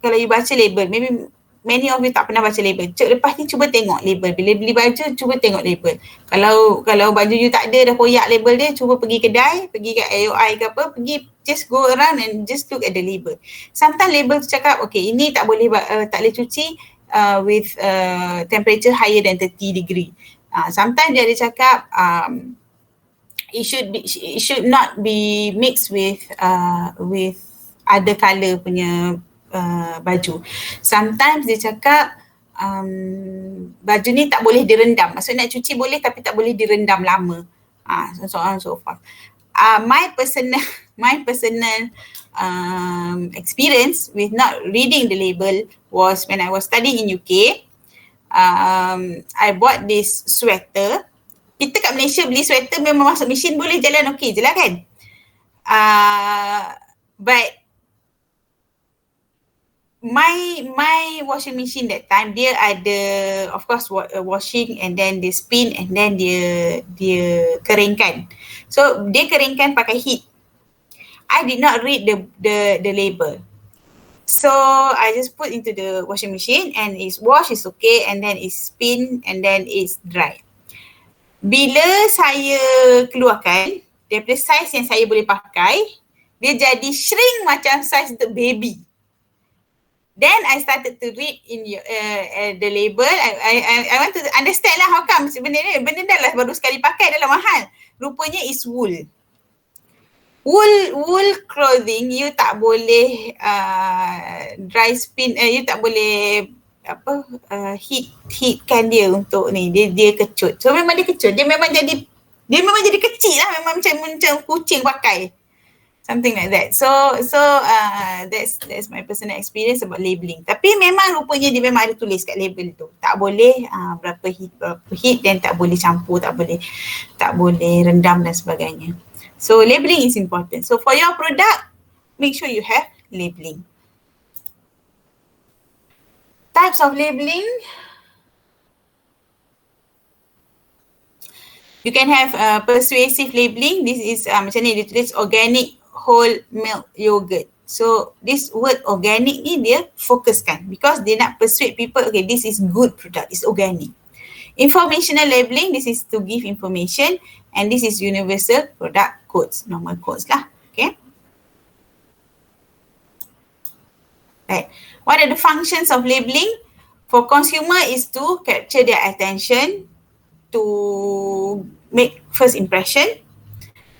S1: kalau you baca label, maybe many of you tak pernah baca label. Lepas ni cuba tengok label. Bila beli baju, cuba tengok label. Kalau baju you tak ada, dah koyak label dia, cuba pergi kedai, pergi kat AOI ke apa, pergi just go around and just look at the label. Sometimes label tu cakap, okay, ini tak boleh cuci with temperature higher than 30 degree. Sometimes dia ada cakap, it should not be mixed with other colour punya baju. Sometimes dia cakap baju ni tak boleh direndam. Maksudnya nak cuci boleh tapi tak boleh direndam lama. So on and so forth. My personal experience with not reading the label was when I was studying in UK. I bought this sweater. Kita kat Malaysia beli sweater memang masuk mesin boleh jalan okey je lah kan. But my washing machine that time dia ada of course washing and then dia spin and then dia keringkan. So dia keringkan pakai heat. I did not read the label. So I just put into the washing machine and it's wash is okay and then it's spin and then it's dry. Bila saya keluarkan daripada size yang saya boleh pakai, dia jadi shrink macam size untuk baby. Then I started to read in the label. I want to understand lah how come benda dah lah baru sekali pakai dah lah mahal. Rupanya is wool. Wool clothing you tak boleh dry spin, you tak boleh heatkan dia untuk ni, dia kecut. So memang dia kecut, dia memang jadi kecil lah, memang macam kucing pakai. Something like that. So that's my personal experience about labeling. Tapi memang rupanya dia memang ada tulis kat label tu. Tak boleh berapa heat dan tak boleh campur, tak boleh rendam dan sebagainya. So labeling is important. So for your product, make sure you have labeling. Types of labeling. You can have persuasive labeling. This is macam ni dia tulis organic whole milk yogurt. So this word organic ni dia fokuskan because dia nak persuade people, okay, this is good product, it's organic. Informational labeling, this is to give information, and this is universal product codes, normal codes lah, okay. Right. What are the functions of labeling? For consumer is to capture their attention, to make first impression,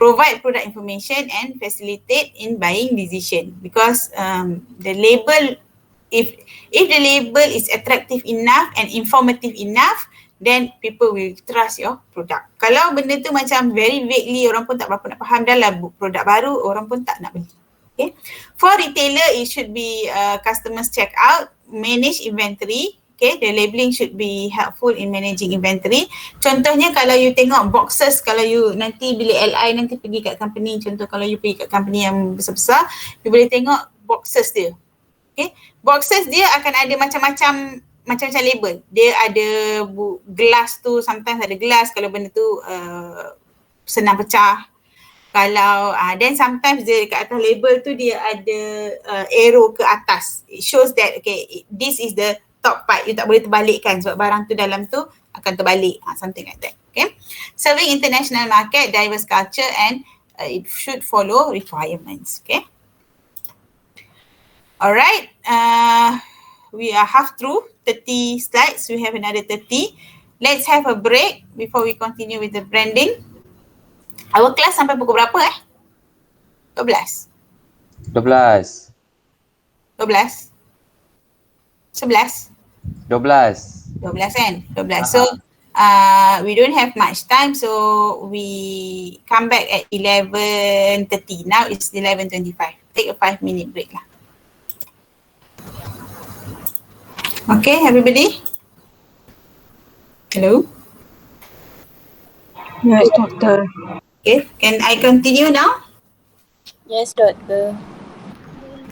S1: provide product information and facilitate in buying decision. Because the label, if the label is attractive enough and informative enough, then people will trust your product. Kalau benda tu macam very vaguely, orang pun tak berapa nak faham, dah lah produk baru, orang pun tak nak beli. Okay. For retailer, it should be customers check out, manage inventory. Okay, the labeling should be helpful in managing inventory. Contohnya kalau you tengok boxes, kalau you nanti bila LI nanti pergi kat company, contoh kalau you pergi kat company yang besar-besar, you boleh tengok boxes dia. Okay, boxes dia akan ada macam-macam label. Dia ada gelas tu, sometimes ada gelas kalau benda tu senang pecah. Kalau then sometimes dia kat atas label tu dia ada arrow ke atas. It shows that okay, this is the top part, you tak boleh terbalikkan sebab barang tu dalam tu akan terbalik, something like that. Okay, serving international market, diverse culture, and it should follow requirements. Okay, alright, we are half through 30 slides. We have another 30. Let's have a break before we continue with the branding. Our class sampai pukul berapa 12?
S3: 12.
S1: 12? 11?
S3: 12.
S1: 12 kan? 12. So we don't have much time, so we come back at 11:30. Now it's 11:25. Take a 5-minute break lah. Okay, everybody? Hello?
S4: Yes, doctor.
S1: Okay, can I continue now?
S4: Yes, doctor.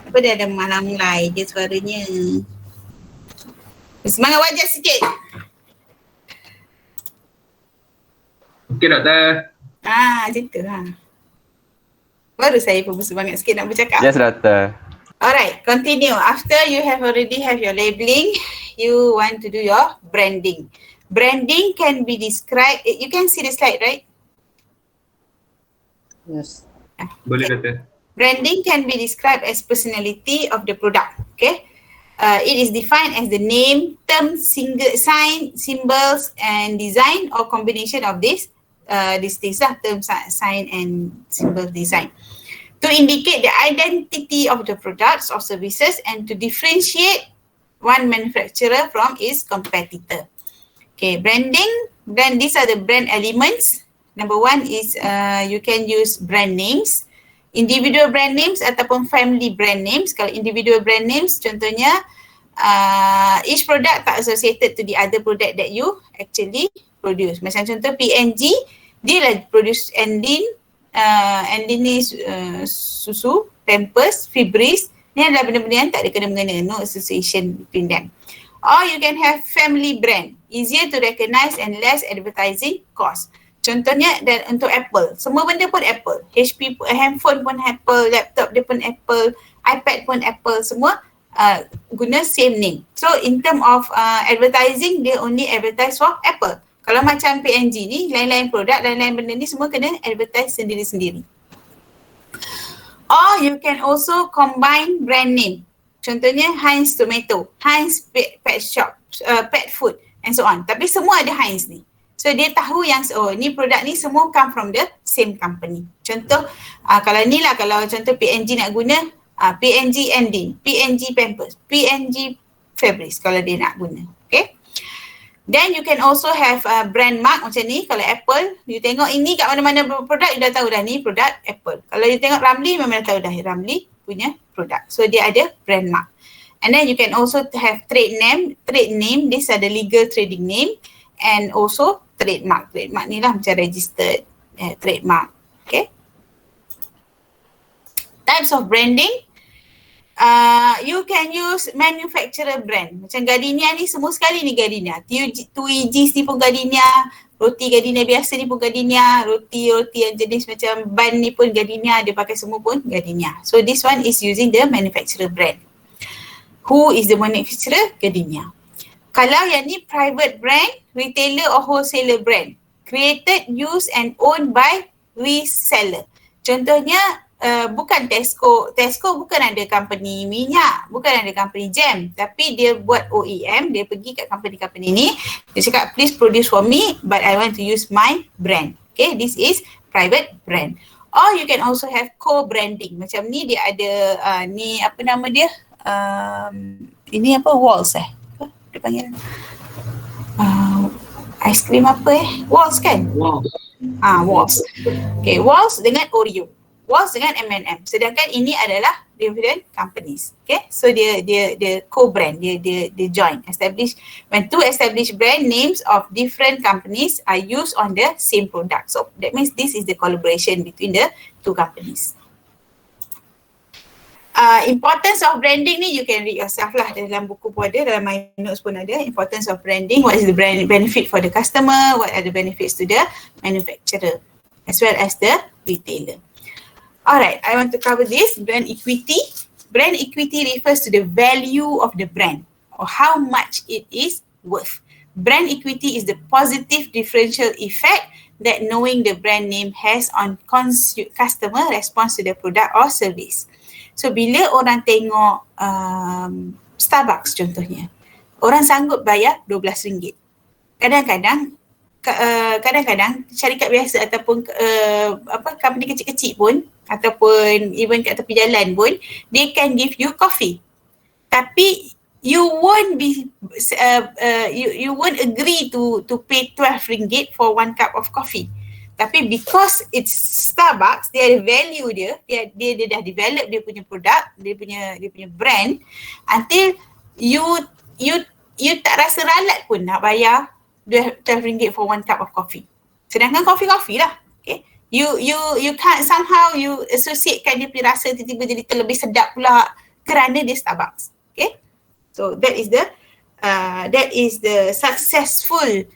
S1: Apa dia ada malam-lai je suaranya? Semangat wajah sikit.
S2: Okey, doktor.
S1: Macam tu lah. Baru saya pun bersemangat sikit nak bercakap.
S3: Yes, doktor.
S1: Alright, continue. After you already have your labeling, you want to do your branding. Branding can be described, you can see the slide, right?
S4: Yes.
S2: Boleh, doktor.
S1: Branding can be described as personality of the product, okay? It is defined as the name, term, sign, symbols, and design, or combination of these things lah, term, sign, and symbol design. To indicate the identity of the products or services and to differentiate one manufacturer from its competitor. Okay, branding, these are the brand elements. Number one is you can use brand names, individual brand names ataupun family brand names. Kalau individual brand names, contohnya each product tak associated to the other product that you actually produce. Macam contoh PNG, dia lah produce Endin ni susu, Pampers, Fibris. Ni adalah benda-benda yang tak ada kena-mengena, no association between them. Or you can have family brand, easier to recognize and less advertising cost. Contohnya dan untuk Apple, semua benda pun Apple. HP pun, handphone pun Apple, laptop dia pun Apple, iPad pun Apple, semua guna same name. So in term of advertising, dia only advertise for Apple. Kalau macam PNG ni, lain-lain produk, lain-lain benda ni semua kena advertise sendiri-sendiri. Or you can also combine brand name. Contohnya Heinz Tomato, Heinz Pet Shop, Pet Food and so on. Tapi semua ada Heinz ni. So dia tahu yang ni produk ni semua come from the same company. Contoh kalau ni lah, kalau contoh PNG nak guna PNG Ending, PNG Pampers, PNG Fibris kalau dia nak guna. Okay. Then you can also have brand mark macam ni. Kalau Apple, you tengok ini kat mana-mana produk, you dah tahu dah ni produk Apple. Kalau you tengok Ramly, memang dah tahu dah Ramly punya produk. So dia ada brand mark. And then you can also have trade name. These are the legal trading name. And also trademark. Trademark ni lah macam registered trademark. Okay. Types of branding. You can use manufacturer brand. Macam Gardenia ni semua sekali ni Gardenia. 2EGs ni pun Gardenia. Roti Gardenia biasa ni pun Gardenia. Roti yang jenis macam bun ni pun Gardenia. Dia pakai semua pun Gardenia. So this one is using the manufacturer brand. Who is the manufacturer? Gardenia. Kalau yang ni private brand, retailer or wholesaler brand. Created, used and owned by reseller. Contohnya bukan Tesco. Tesco bukan ada company minyak, bukan ada company jam, tapi dia buat OEM, dia pergi kat company-company ni, dia cakap please produce for me but I want to use my brand. Okay, this is private brand. Or you can also have co-branding. Macam ni dia ada ni apa nama dia? Ini apa? Walls dia panggil. Ice cream apa Walls kan?
S2: Wow.
S1: Walls. Okay, Walls dengan Oreo. Walls dengan M&M. Sedangkan ini adalah different companies. Okay, so dia co-brand, dia join, establish. When two established brand names of different companies are used on the same product. So that means this is the collaboration between the two companies. Importance of branding ni you can read yourself lah, dalam buku pun ada, dalam my notes pun ada. Importance of branding, what is the brand benefit for the customer, what are the benefits to the manufacturer as well as the retailer. Alright, I want to cover this, brand equity. Brand equity refers to the value of the brand or how much it is worth. Brand equity is the positive differential effect that knowing the brand name has on customer response to the product or service. So bila orang tengok Starbucks contohnya, orang sanggup bayar RM12. Kadang-kadang syarikat biasa ataupun company kecil-kecil pun ataupun even kat tepi jalan pun, they can give you coffee. Tapi you won't you won't agree to pay RM12 for 1 cup of coffee. Tapi because it's Starbucks, dia ada value dia dah develop dia punya produk, dia punya brand, until you tak rasa ralat pun nak bayar RM12 for 1 cup of coffee. Sedangkan coffee lah. Okay. You can't somehow you associatekan dia punya rasa tiba-tiba jadi terlebih sedap pula kerana dia Starbucks. Okay. So that is the successful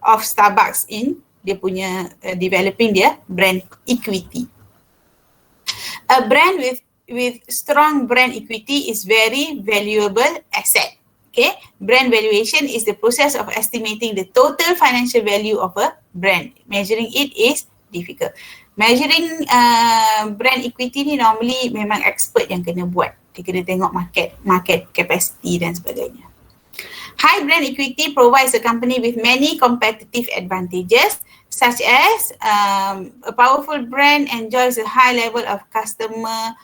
S1: of Starbucks in dia punya developing dia brand equity. A brand with strong brand equity is very valuable asset. Okay, brand valuation is the process of estimating the total financial value of a brand. Measuring it is difficult. Measuring brand equity ni normally memang expert yang kena buat. Dia kena tengok market capacity dan sebagainya. High brand equity provides a company with many competitive advantages, such as a powerful brand enjoys a high level of customer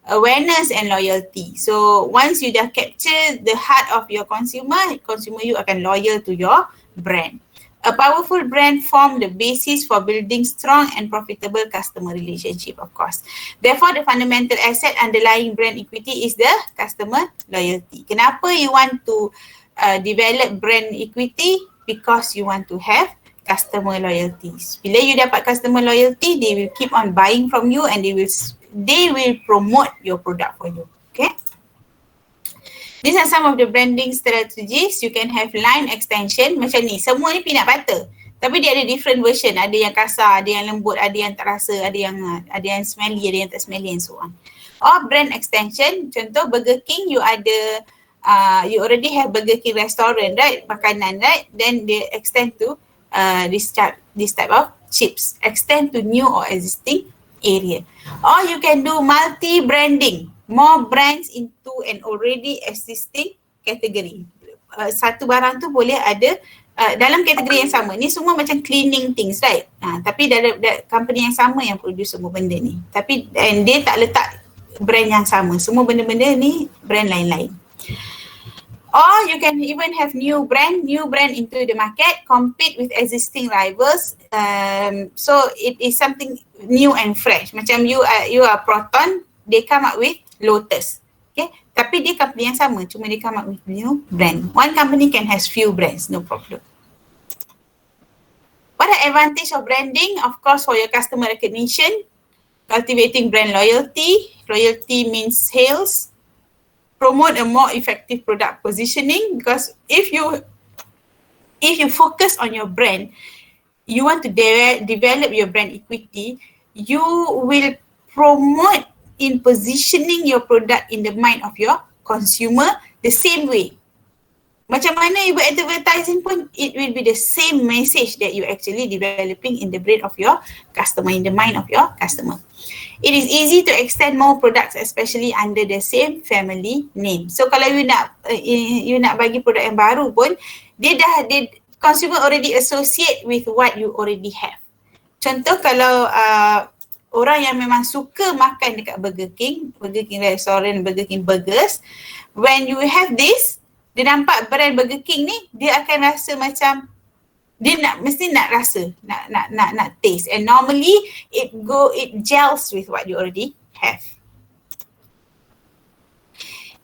S1: awareness and loyalty. So once you dah capture the heart of your consumer you akan loyal to your brand. A powerful brand form the basis for building strong and profitable customer relationship, of course. Therefore, the fundamental asset underlying brand equity is the customer loyalty. Kenapa you want to develop brand equity? Because you want to have customer loyalties. Bila you dapat customer loyalty, they will keep on buying from you and they will promote your product for you. Okay. These are some of the branding strategies. You can have line extension macam ni. Semua ni peanut butter. Tapi dia ada different version. Ada yang kasar, ada yang lembut, ada yang tak rasa, ada yang smelly, ada yang tak smelly and so on. Or brand extension. Contoh Burger King, you already have Burger King restaurant, right? Makanan, right? Then they extend to this type of chips. Extend to new or existing area. Or you can do multi-branding, more brands into an already existing category. Satu barang tu boleh ada dalam kategori yang sama. Ni semua macam cleaning things, right? Tapi dalam company yang sama yang produce semua benda ni. Tapi dia tak letak brand yang sama. Semua benda-benda ni brand lain-lain. Or you can even have new brand into the market, compete with existing rivals. So it is something new and fresh. Macam you are Proton, they come up with Lotus. Okay, tapi dia company yang sama, cuma dia come up with new brand. One company can has few brands, no problem. What are advantage of branding? Of course, for your customer recognition, cultivating brand loyalty. Loyalty means sales. Promote a more effective product positioning, because if you focus on your brand, you want to develop your brand equity, you will promote in positioning your product in the mind of your consumer the same way. Macam mana you buat advertising pun, it will be the same message that you actually developing in the brain of your customer, in the mind of your customer. It is easy to extend more products, especially under the same family name. So kalau you nak bagi produk yang baru pun, consumer already associate with what you already have. Contoh kalau orang yang memang suka makan dekat Burger King restaurant, Burger King burgers, when you have this, dia nampak brand Burger King ni, dia akan rasa macam mesti nak rasa, nak taste, and normally it gels with what you already have.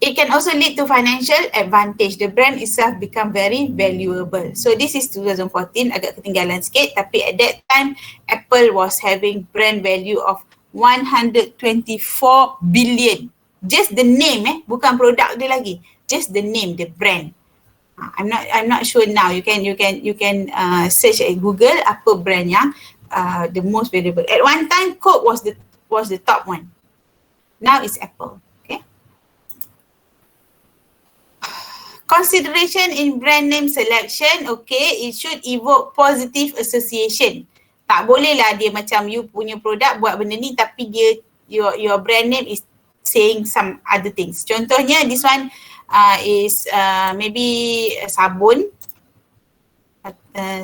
S1: It can also lead to financial advantage. The brand itself become very valuable. So this is 2014, agak ketinggalan sikit, tapi at that time Apple was having brand value of 124 billion. Just the name, bukan produk dia lagi. Just the name, the brand. I'm not sure now. You can search at Google apa brand yang the most valuable. At one time, Coke was the top one. Now it's Apple. Okay. Consideration in brand name selection. Okay, it should evoke positive association. Tak boleh lah dia macam you punya produk buat benda ni tapi your brand name is saying some other things. Contohnya this one is maybe sabun,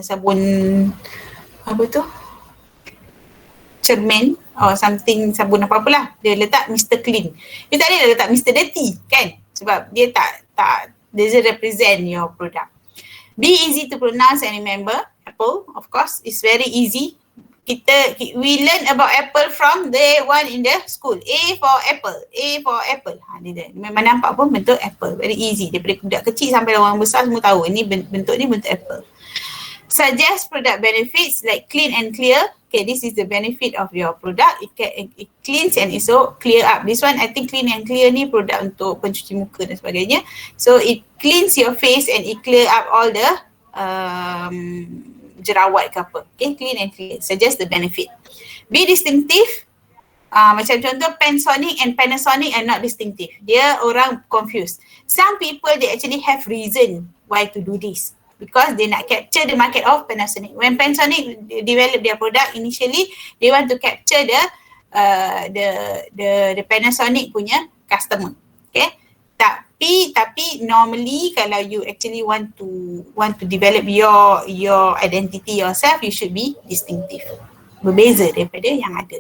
S1: sabun apa tu? Cermin or something, sabun apa-apalah. Dia letak Mr. Clean. Dia tak boleh letak Mr. Dirty kan? Sebab dia tak doesn't represent your product. Be easy to pronounce and remember. Apple, of course, is very easy. We learn about apple from day one in the school. A for apple. A for apple. Dia memang nampak pun bentuk apple. Very easy. Daripada budak kecil sampai orang besar semua tahu. Ini bentuk ni bentuk apple. Suggest product benefits like clean and clear. Okay, this is the benefit of your product. It cleans and also clear up. This one I think clean and clear ni produk untuk pencuci muka dan sebagainya. So it cleans your face and it clear up all the jerawat ke apa. Okay, clean and clear. Suggest the benefit. Be distinctive. Macam contoh Panasonic and Panasonic are not distinctive. Dia orang confused. Some people they actually have reason why to do this. Because they nak capture the market of Panasonic. When Panasonic develop their product initially, they want to capture the Panasonic punya customer. Okay. Tapi normally kalau you actually want to develop your identity yourself, you should be distinctive. Berbeza daripada yang ada.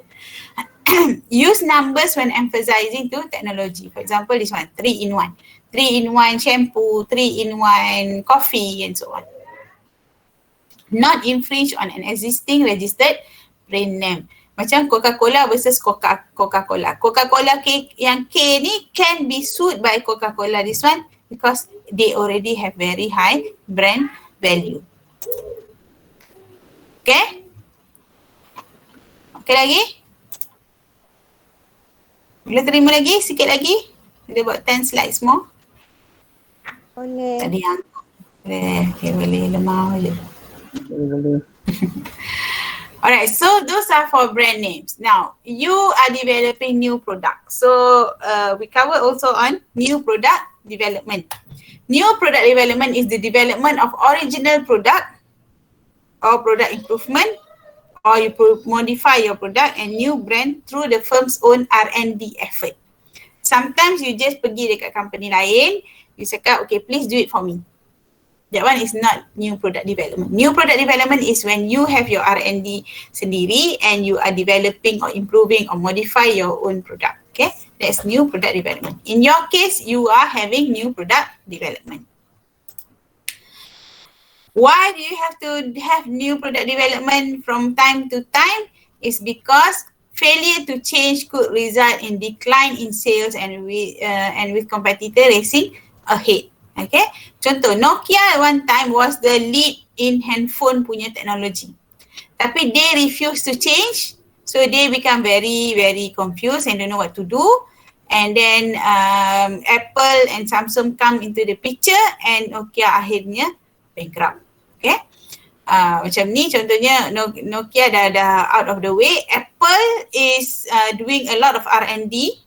S1: Use numbers when emphasizing to technology. For example, this one, 3-in-1. 3-in-1 shampoo, 3-in-1 coffee and so on. Not infringe on an existing registered brand name. Macam Coca-Cola versus Coca-Cola. Coca-Cola yang K ni can be sued by Coca-Cola this one because they already have very high brand value. Okay? Okay lagi? Boleh terima lagi? Sikit lagi? Ada buat 10 slides more?
S4: Boleh.
S1: Tak ada yang okay, boleh lemah je.
S2: Boleh.
S1: Alright, so those are for brand names. Now, you are developing new product. So, we cover also on new product development. New product development is the development of original product or product improvement, or you modify your product and new brand through the firm's own R&D effort. Sometimes you just pergi dekat company lain, you cakap, okay, please do it for me. That one is not new product development. New product development is when you have your R&D sendiri and you are developing or improving or modify your own product. Okay, that's new product development. In your case, you are having new product development. Why do you have to have new product development from time to time? Is because failure to change could result in decline in sales and with competitor racing ahead. Okay, contoh Nokia one time was the lead in handphone punya technology. Tapi they refuse to change, so they become very, very confused and don't know what to do. And then Apple and Samsung come into the picture and Nokia akhirnya bankrupt. Okay, macam ni contohnya Nokia dah out of the way. Apple is doing a lot of R&D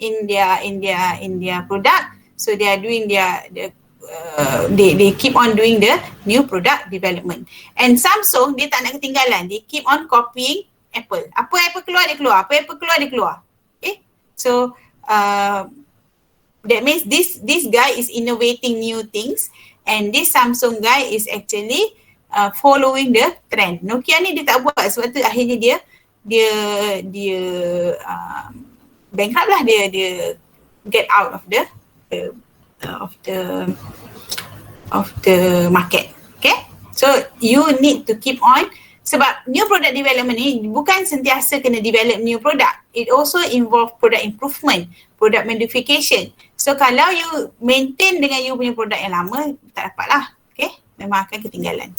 S1: in their product. So they are doing they keep on doing the new product development. And Samsung dia tak nak ketinggalan. They keep on copying Apple. Apa Apple keluar dia keluar. Apa Apple keluar dia keluar. Okay. So that means this guy is innovating new things and this Samsung guy is actually following the trend. Nokia ni dia tak buat sebab tu akhirnya dia bankrupt lah. Dia get out of the market. Okay, so you need to keep on, sebab new product development ni bukan sentiasa kena develop new product. It also involve product improvement, product modification. So kalau you maintain dengan you punya produk yang lama, tak dapat lah. Okay, memang akan ketinggalan.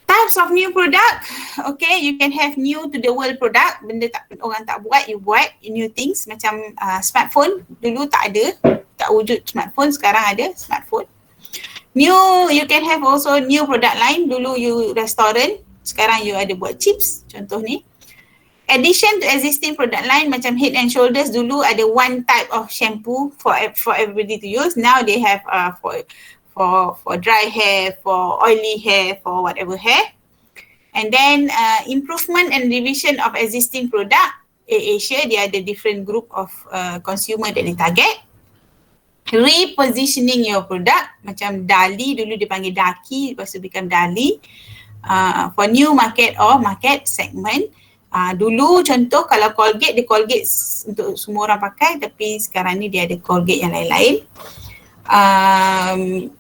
S1: Types of new product. Okay, you can have new to the world product. Benda orang tak buat, you buat new things. Macam smartphone, dulu tak ada, tak wujud smartphone, sekarang ada smartphone. New, you can have also new product line. Dulu you restaurant, sekarang you ada buat chips, contoh ni. Addition to existing product line, macam Head and Shoulders, dulu ada one type of shampoo for everybody to use. Now they have for dry hair, for oily hair, for whatever hair. And then improvement and revision of existing product. Asia, dia ada different group of consumer that they target. repositioning your product, macam Dali dulu dia panggil Daki, lepas tu become Dali, for new market or market segment. Dulu contoh kalau Colgate, dia Colgate untuk semua orang pakai, tapi sekarang ni dia ada Colgate yang lain-lain.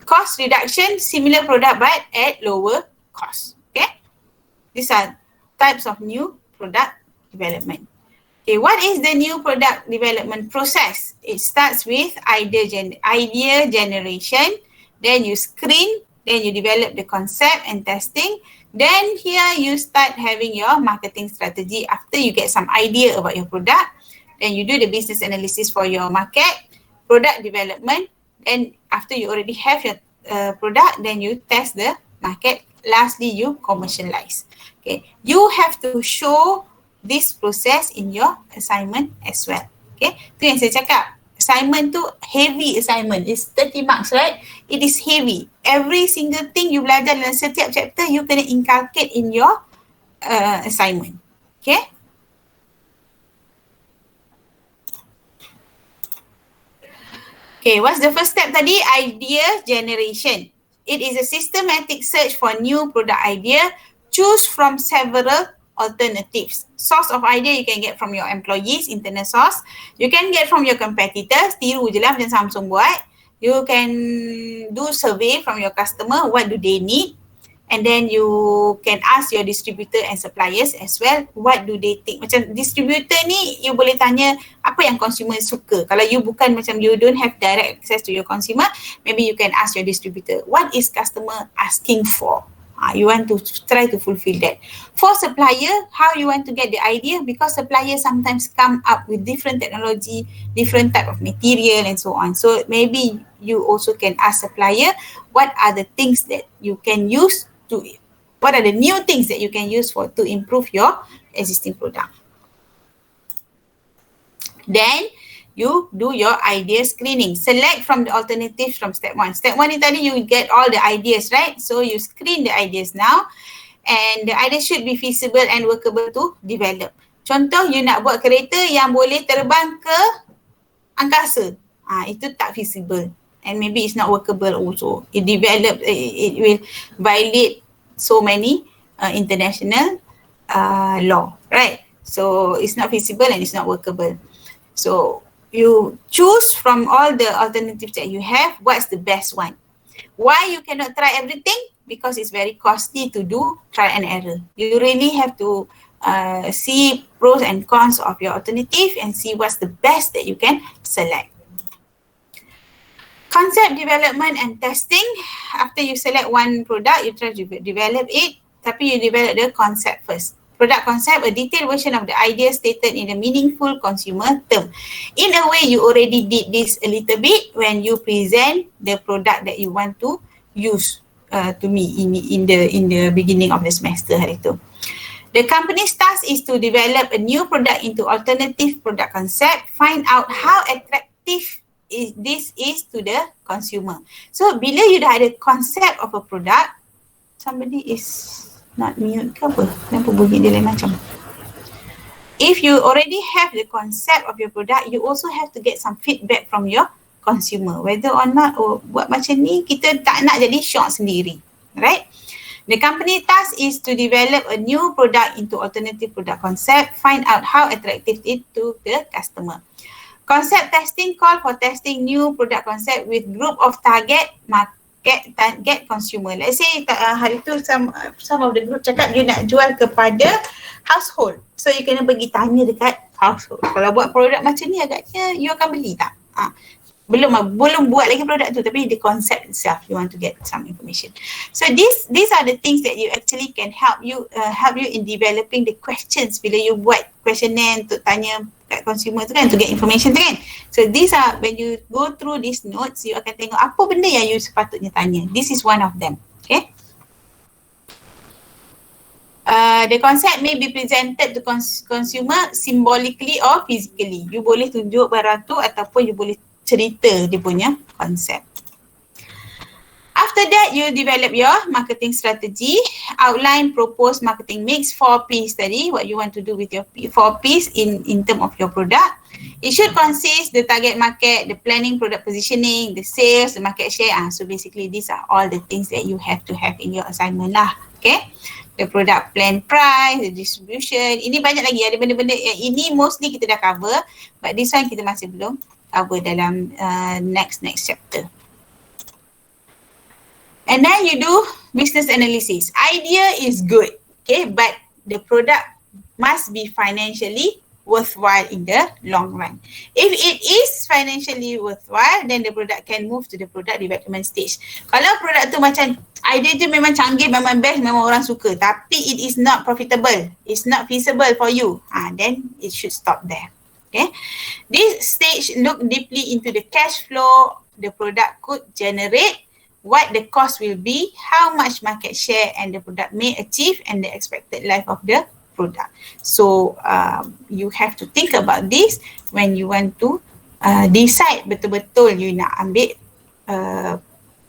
S1: Cost reduction, similar product but at lower cost. Okay, these are types of new product development. Okay, what is the new product development process? It starts with idea generation, then you screen, then you develop the concept and testing. Then here you start having your marketing strategy after you get some idea about your product. Then you do the business analysis for your market, product development. Then after you already have your product, then you test the market. Lastly, you commercialize. Okay, you have to show this process in your assignment as well. Okay, tu yang saya cakap. Assignment tu heavy assignment. It's 30 marks, right? It is heavy. Every single thing you belajar dalam setiap chapter, you kena inculcate in your assignment. Okay? Okay, what's the first step tadi? Idea generation. It is a systematic search for new product idea. Choose from several alternatives. Source of idea you can get from your employees, internal source. You can get from your competitors, tiru je lah macam Samsung buat. You can do survey from your customer, what do they need? And then you can ask your distributor and suppliers as well, what do they think? Macam distributor ni, you boleh tanya apa yang consumer suka. Kalau you bukan macam you don't have direct access to your consumer, maybe you can ask your distributor, what is customer asking for? You want to try to fulfill that. For supplier, how you want to get the idea? Because suppliers sometimes come up with different technology, different type of material and so on. So maybe you also can ask supplier, what are the things that you can use to, what are the new things that you can use for to improve your existing product. Then you do your idea screening. Select from the alternatives from step 1. Step 1 ni tadi you get all the ideas, right? So you screen the ideas now and the ideas should be feasible and workable to develop. Contoh, you nak buat kereta yang boleh terbang ke angkasa. Itu tak feasible and maybe it's not workable also. It will violate so many international law, right? So it's not feasible and it's not workable. So you choose from all the alternatives that you have, what's the best one. Why you cannot try everything? Because it's very costly to do try and error. You really have to see pros and cons of your alternative and see what's the best that you can select. Concept development and testing. After you select one product, you try to develop it, tapi you develop the concept first. Product concept, a detailed version of the idea stated in a meaningful consumer term. In a way, you already did this a little bit when you present the product that you want to use to me in the beginning of the semester hari tu. The company's task is to develop a new product into alternative product concept, find out how attractive this is to the consumer. So, bila you dah ada concept of a product, somebody is not mute ke apa? Kenapa bunyi dia lain macam? If you already have the concept of your product, you also have to get some feedback from your consumer. Whether or not, buat macam ni, kita tak nak jadi shock sendiri. Right? The company task is to develop a new product into alternative product concept, find out how attractive it to the customer. Concept testing, call for testing new product concept with group of target get consumer. Let's say hari tu some of the group cakap dia nak jual kepada household. So you kena pergi tanya dekat household. Kalau buat produk macam ni agaknya you akan beli tak? Belum buat lagi produk tu, tapi the concept itself you want to get some information. So these are the things that you actually can help you in developing the questions bila you buat questionnaire untuk tanya kat consumer tu kan, to get information tu kan. So these are, when you go through these notes, you akan tengok apa benda yang you sepatutnya tanya. This is one of them. Okay. The concept may be presented to consumer symbolically or physically. You boleh tunjuk barang tu ataupun you boleh cerita dia punya konsep. After that, you develop your marketing strategy, outline proposed marketing mix, 4Ps tadi, what you want to do with your 4Ps in terms of your product. It should consist the target market, the planning, product positioning, the sales, the market share. So basically these are all the things that you have to have in your assignment lah. Okay. The product plan price, the distribution. Ini banyak lagi, ada benda-benda ini mostly kita dah cover, but this one kita masih belum cover dalam next chapter. And then you do business analysis. Idea is good, okay, but the product must be financially worthwhile in the long run. If it is financially worthwhile, then the product can move to the product development stage. Kalau produk tu macam idea tu memang canggih, memang best, memang orang suka, tapi it is not profitable, it's not feasible for you, then it should stop there. Okay. This stage look deeply into the cash flow the product could generate, what the cost will be, how much market share and the product may achieve, and the expected life of the product. So you have to think about this when you want to decide betul-betul you nak ambil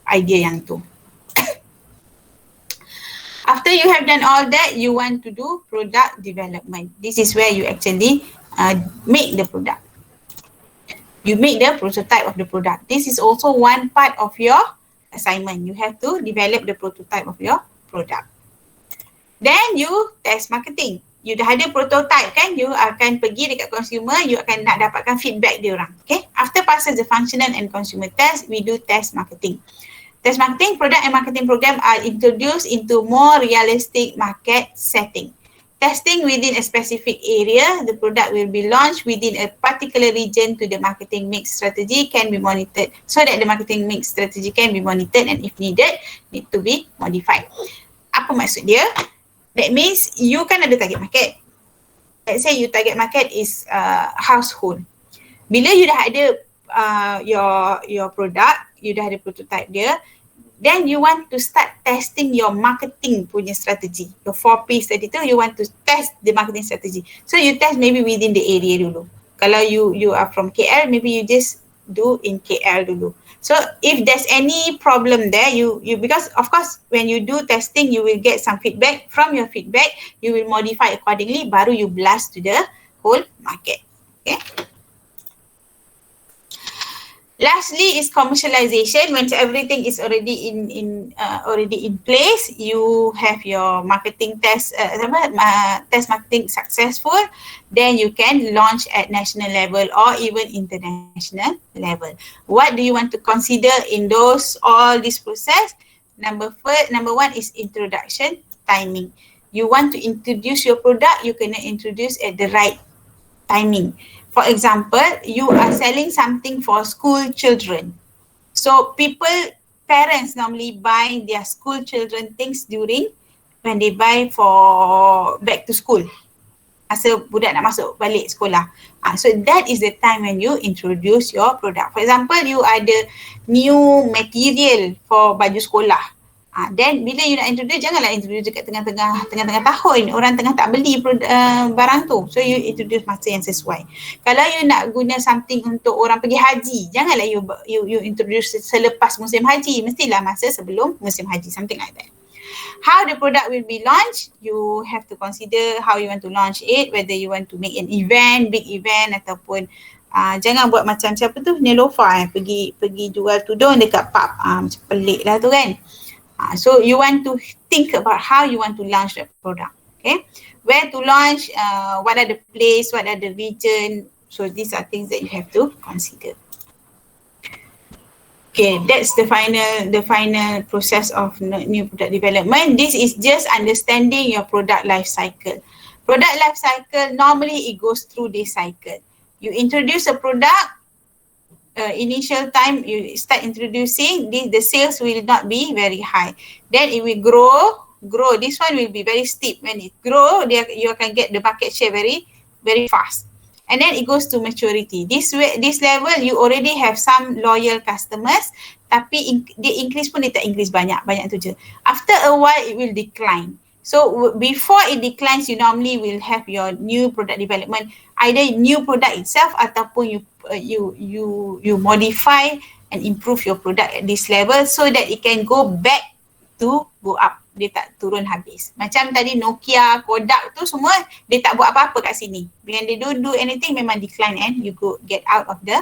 S1: idea yang tu. After you have done all that, you want to do product development. This is where you actually make the product. You make the prototype of the product. This is also one part of your assignment. You have to develop the prototype of your product. Then you test marketing. You dah ada prototype kan, you akan pergi dekat consumer, you akan nak dapatkan feedback dia orang. Okay. After passes the functional and consumer test, we do test marketing. Test marketing, product and marketing program are introduced into more realistic market setting. Testing within a specific area, the product will be launched within a particular region to the marketing mix strategy can be monitored, so that the marketing mix strategy can be monitored and if needed, need to be modified. Apa maksud dia? That means you kan ada target market. Let's say you target market is household. Bila you dah ada your product, you dah ada prototype dia, then you want to start testing your marketing punya strategy. Your 4Ps tadi tu, you want to test the marketing strategy. So you test maybe within the area dulu. Kalau you are from KL, maybe you just do in KL dulu. So if there's any problem there, you because of course when you do testing, you will get some feedback. From your feedback, you will modify accordingly, baru you blast to the whole market. Okay. Lastly is commercialization. Once everything is already in place, you have your marketing test marketing successful, then you can launch at national level or even international level. What do you want to consider in all this process? Number one is introduction timing. You want to introduce your product, you can introduce at the right timing. For example, you are selling something for school children. So parents normally buy their school children things when they buy for back to school. Masa budak nak masuk balik sekolah. So that is the time when you introduce your product. For example, you ada new material for baju sekolah. Then bila you nak introduce, janganlah introduce dekat tengah-tengah tahun. Orang tengah tak beli barang tu. So you introduce masa yang sesuai. Kalau you nak guna something untuk orang pergi haji, janganlah you introduce selepas musim haji. Mestilah masa sebelum musim haji, something like that. How the product will be launched, you have to consider how you want to launch it, whether you want to make an event, big event ataupun jangan buat macam siapa tu, Nelofa pergi jual tudung dekat pub. Macam pelik lah tu kan. So you want to think about how you want to launch the product. Okay, where to launch, what are the place, what are the region. So these are things that you have to consider. Okay, that's the final process of new product development. This is just understanding your product life cycle. Product life cycle, normally it goes through this cycle. You introduce a product, initial time you start introducing, the sales will not be very high. Then it will grow. This one will be very steep. When it grow, you can get the market share very, very fast. And then it goes to maturity. This level you already have some loyal customers, tapi dia increase pun dia tak increase banyak tu je. After a while it will decline. So before it declines, you normally will have your new product development, either new product itself ataupun you modify and improve your product at this level so that it can go back to go up. Dia tak turun habis. Macam tadi Nokia, Kodak tu semua dia tak buat apa-apa kat sini. When they don't do anything memang decline and you go get out of the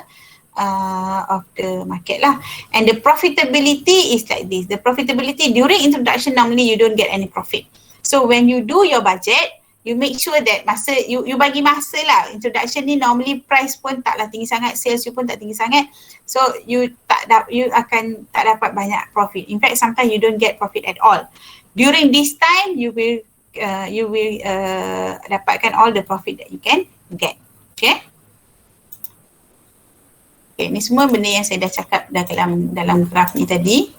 S1: market lah. And the profitability is like this. The profitability during introduction normally you don't get any profit. So when you do your budget, you make sure that masa you bagi masa lah. Introduction ni normally price pun taklah tinggi sangat, sales you pun tak tinggi sangat. So you akan tak dapat banyak profit. In fact sometimes you don't get profit at all. During this time you will dapatkan all the profit that you can get. Okay? Okay, ni semua benda yang saya dah cakap dalam graf ni tadi.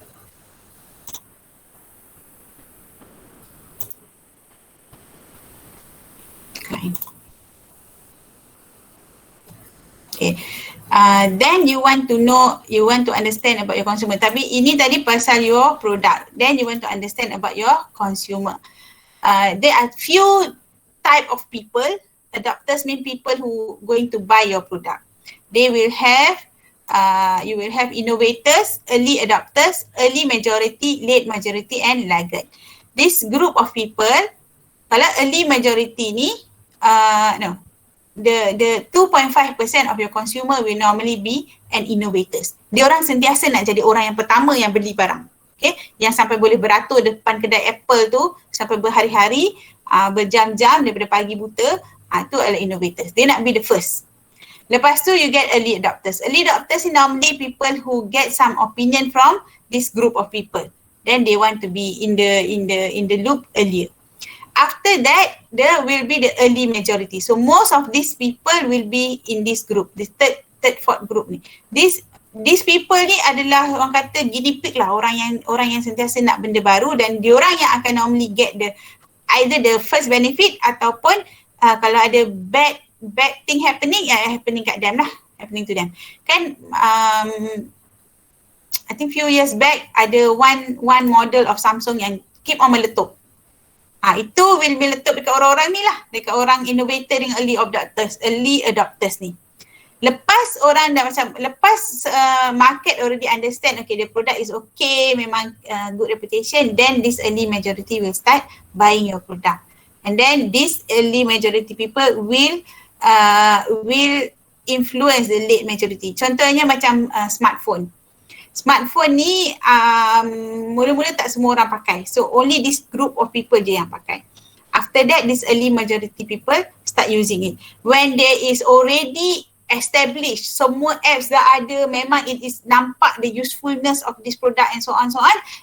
S1: Okay. Then you want to understand about your consumer. Tapi ini tadi pasal your product. Then you want to understand about your consumer. There are few type of people. Adopters mean people who going to buy your product. They will have, you will have innovators, early adopters, early majority, late majority and laggard. This group of people, kalau early majority ni, the 2.5% of your consumer will normally be an innovators. Dia orang sentiasa nak jadi orang yang pertama yang beli barang. Okay? Yang sampai boleh beratur depan kedai Apple tu sampai berhari-hari, berjam-jam daripada pagi buta, tu adalah innovators. They nak be the first. Lepas tu you get early adopters. Early adopters is normally people who get some opinion from this group of people. Then they want to be in the loop earlier. After that, there will be the early majority. So most of these people will be in this group, this third, fourth group ni. These people ni adalah orang kata guinea pig lah, orang yang sentiasa nak benda baru dan diorang yang akan normally get either the first benefit ataupun kalau ada bad thing happening, happening kat them lah, happening to them. Kan I think few years back ada one model of Samsung yang keep on meletup. Itu will meletup dekat orang-orang ni lah, dekat orang innovator yang early adopters ni. Lepas orang dah macam, market already understand, okay, the product is okay, memang good reputation, then this early majority will start buying your product. And then this early majority people will influence the late majority. Contohnya macam smartphone. Smartphone ni mula-mula tak semua orang pakai. So only this group of people je yang pakai. After that, this early majority people start using it. When there is already established, semua apps dah ada, memang it is nampak the usefulness of this product and so on,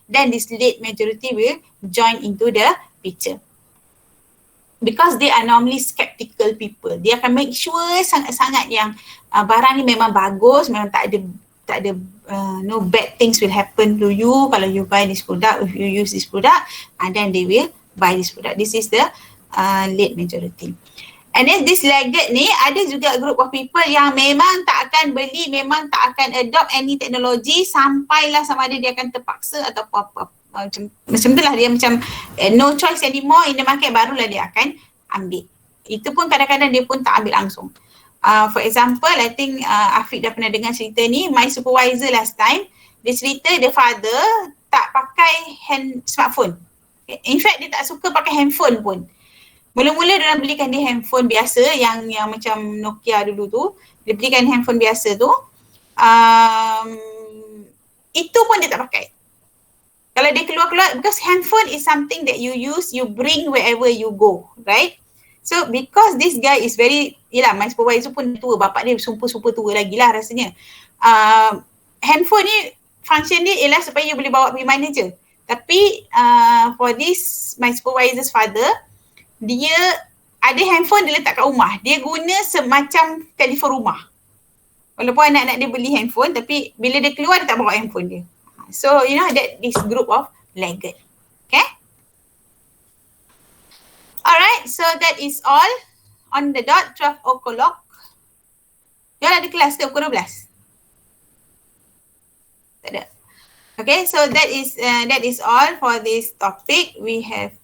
S1: then this late majority will join into the picture. Because they are normally skeptical people. Dia akan make sure sangat-sangat yang barang ni memang bagus, memang tak ada no bad things will happen to you kalau you buy this product, if you use this product, and then they will buy this product. This is the late majority. And then this laggard ni ada juga group of people yang memang tak akan beli, memang tak akan adopt any technology sampailah sama ada dia akan terpaksa atau apa-apa. Macam tu lah, dia macam no choice anymore in the market, barulah dia akan ambil. Itu pun kadang-kadang dia pun tak ambil langsung. For example, I think Afiq dah pernah dengar cerita ni, my supervisor last time, dia cerita the father tak pakai smartphone. In fact, dia tak suka pakai handphone pun. Mula-mula dia orang belikan dia handphone biasa yang macam Nokia dulu tu, dia belikan handphone biasa tu, itu pun dia tak pakai. Kalau dia keluar-keluar, because handphone is something that you use, you bring wherever you go, right? So because this guy is very, yelah, my supervisor pun tua, bapak dia sumpah-sumpah tua lagi lah rasanya. Handphone ni, function dia ialah supaya you boleh bawa pergi mana je. Tapi for this, my supervisor's father, dia ada handphone dia letak kat rumah. Dia guna semacam telefon rumah. Walaupun anak-anak dia beli handphone, tapi bila dia keluar dia tak bawa handphone dia. So you know that this group of laggard. Okay? Alright, so that is all on the dot 12 o'clock. You all ada kelas ke pukul 12? Tak ada. Okay, so that is all for this topic. We have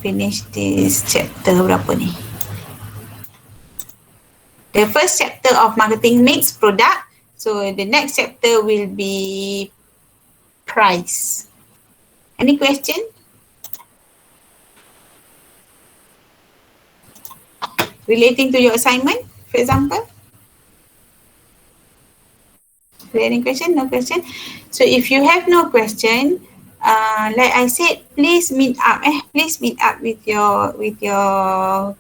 S1: finished this chapter berapa ni? The first chapter of marketing mix product. So the next chapter will be price. Any question? Relating to your assignment, for example? Any question? No question? So if you have no question, like I said, please meet up. Please meet up with your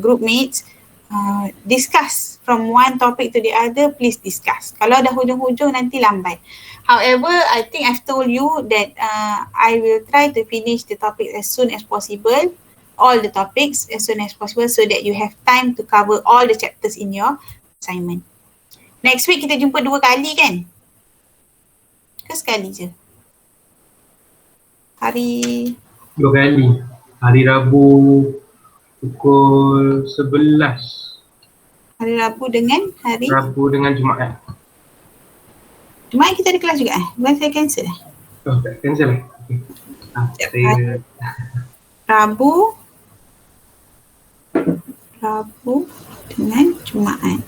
S1: group mates. Discuss from one topic to the other. Please discuss. Kalau dah hujung-hujung nanti lambat. However, I think I've told you that I will try to finish the topic as soon as possible. All the topics as soon as possible so that you have time to cover all the chapters in your assignment. Next week kita jumpa 2 kali kan? Ke sekali je? Hari
S2: 2 kali. Hari Rabu pukul 11.
S1: Rabu dengan hari
S2: Rabu dengan Jumaat.
S1: Jumaat kita ada kelas juga Bukan saya cancel
S2: Oh, tak cancel lah. Okay. Saya
S1: Rabu dengan Jumaat.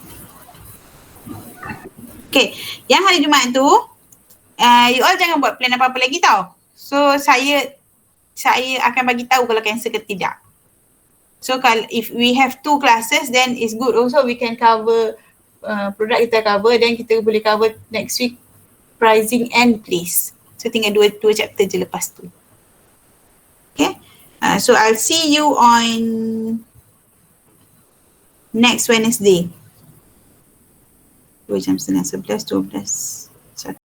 S1: Okay, yang hari Jumaat tu you all jangan buat plan apa-apa lagi tau. So saya akan bagi tahu kalau cancel ke tidak. So kalau if we have 2 classes then it's good also we can cover produk kita cover then kita boleh cover next week pricing and place. So tinggal 2 chapter je lepas tu. Okay. So I'll see you on next Wednesday. 2 jam setengah 11, 12.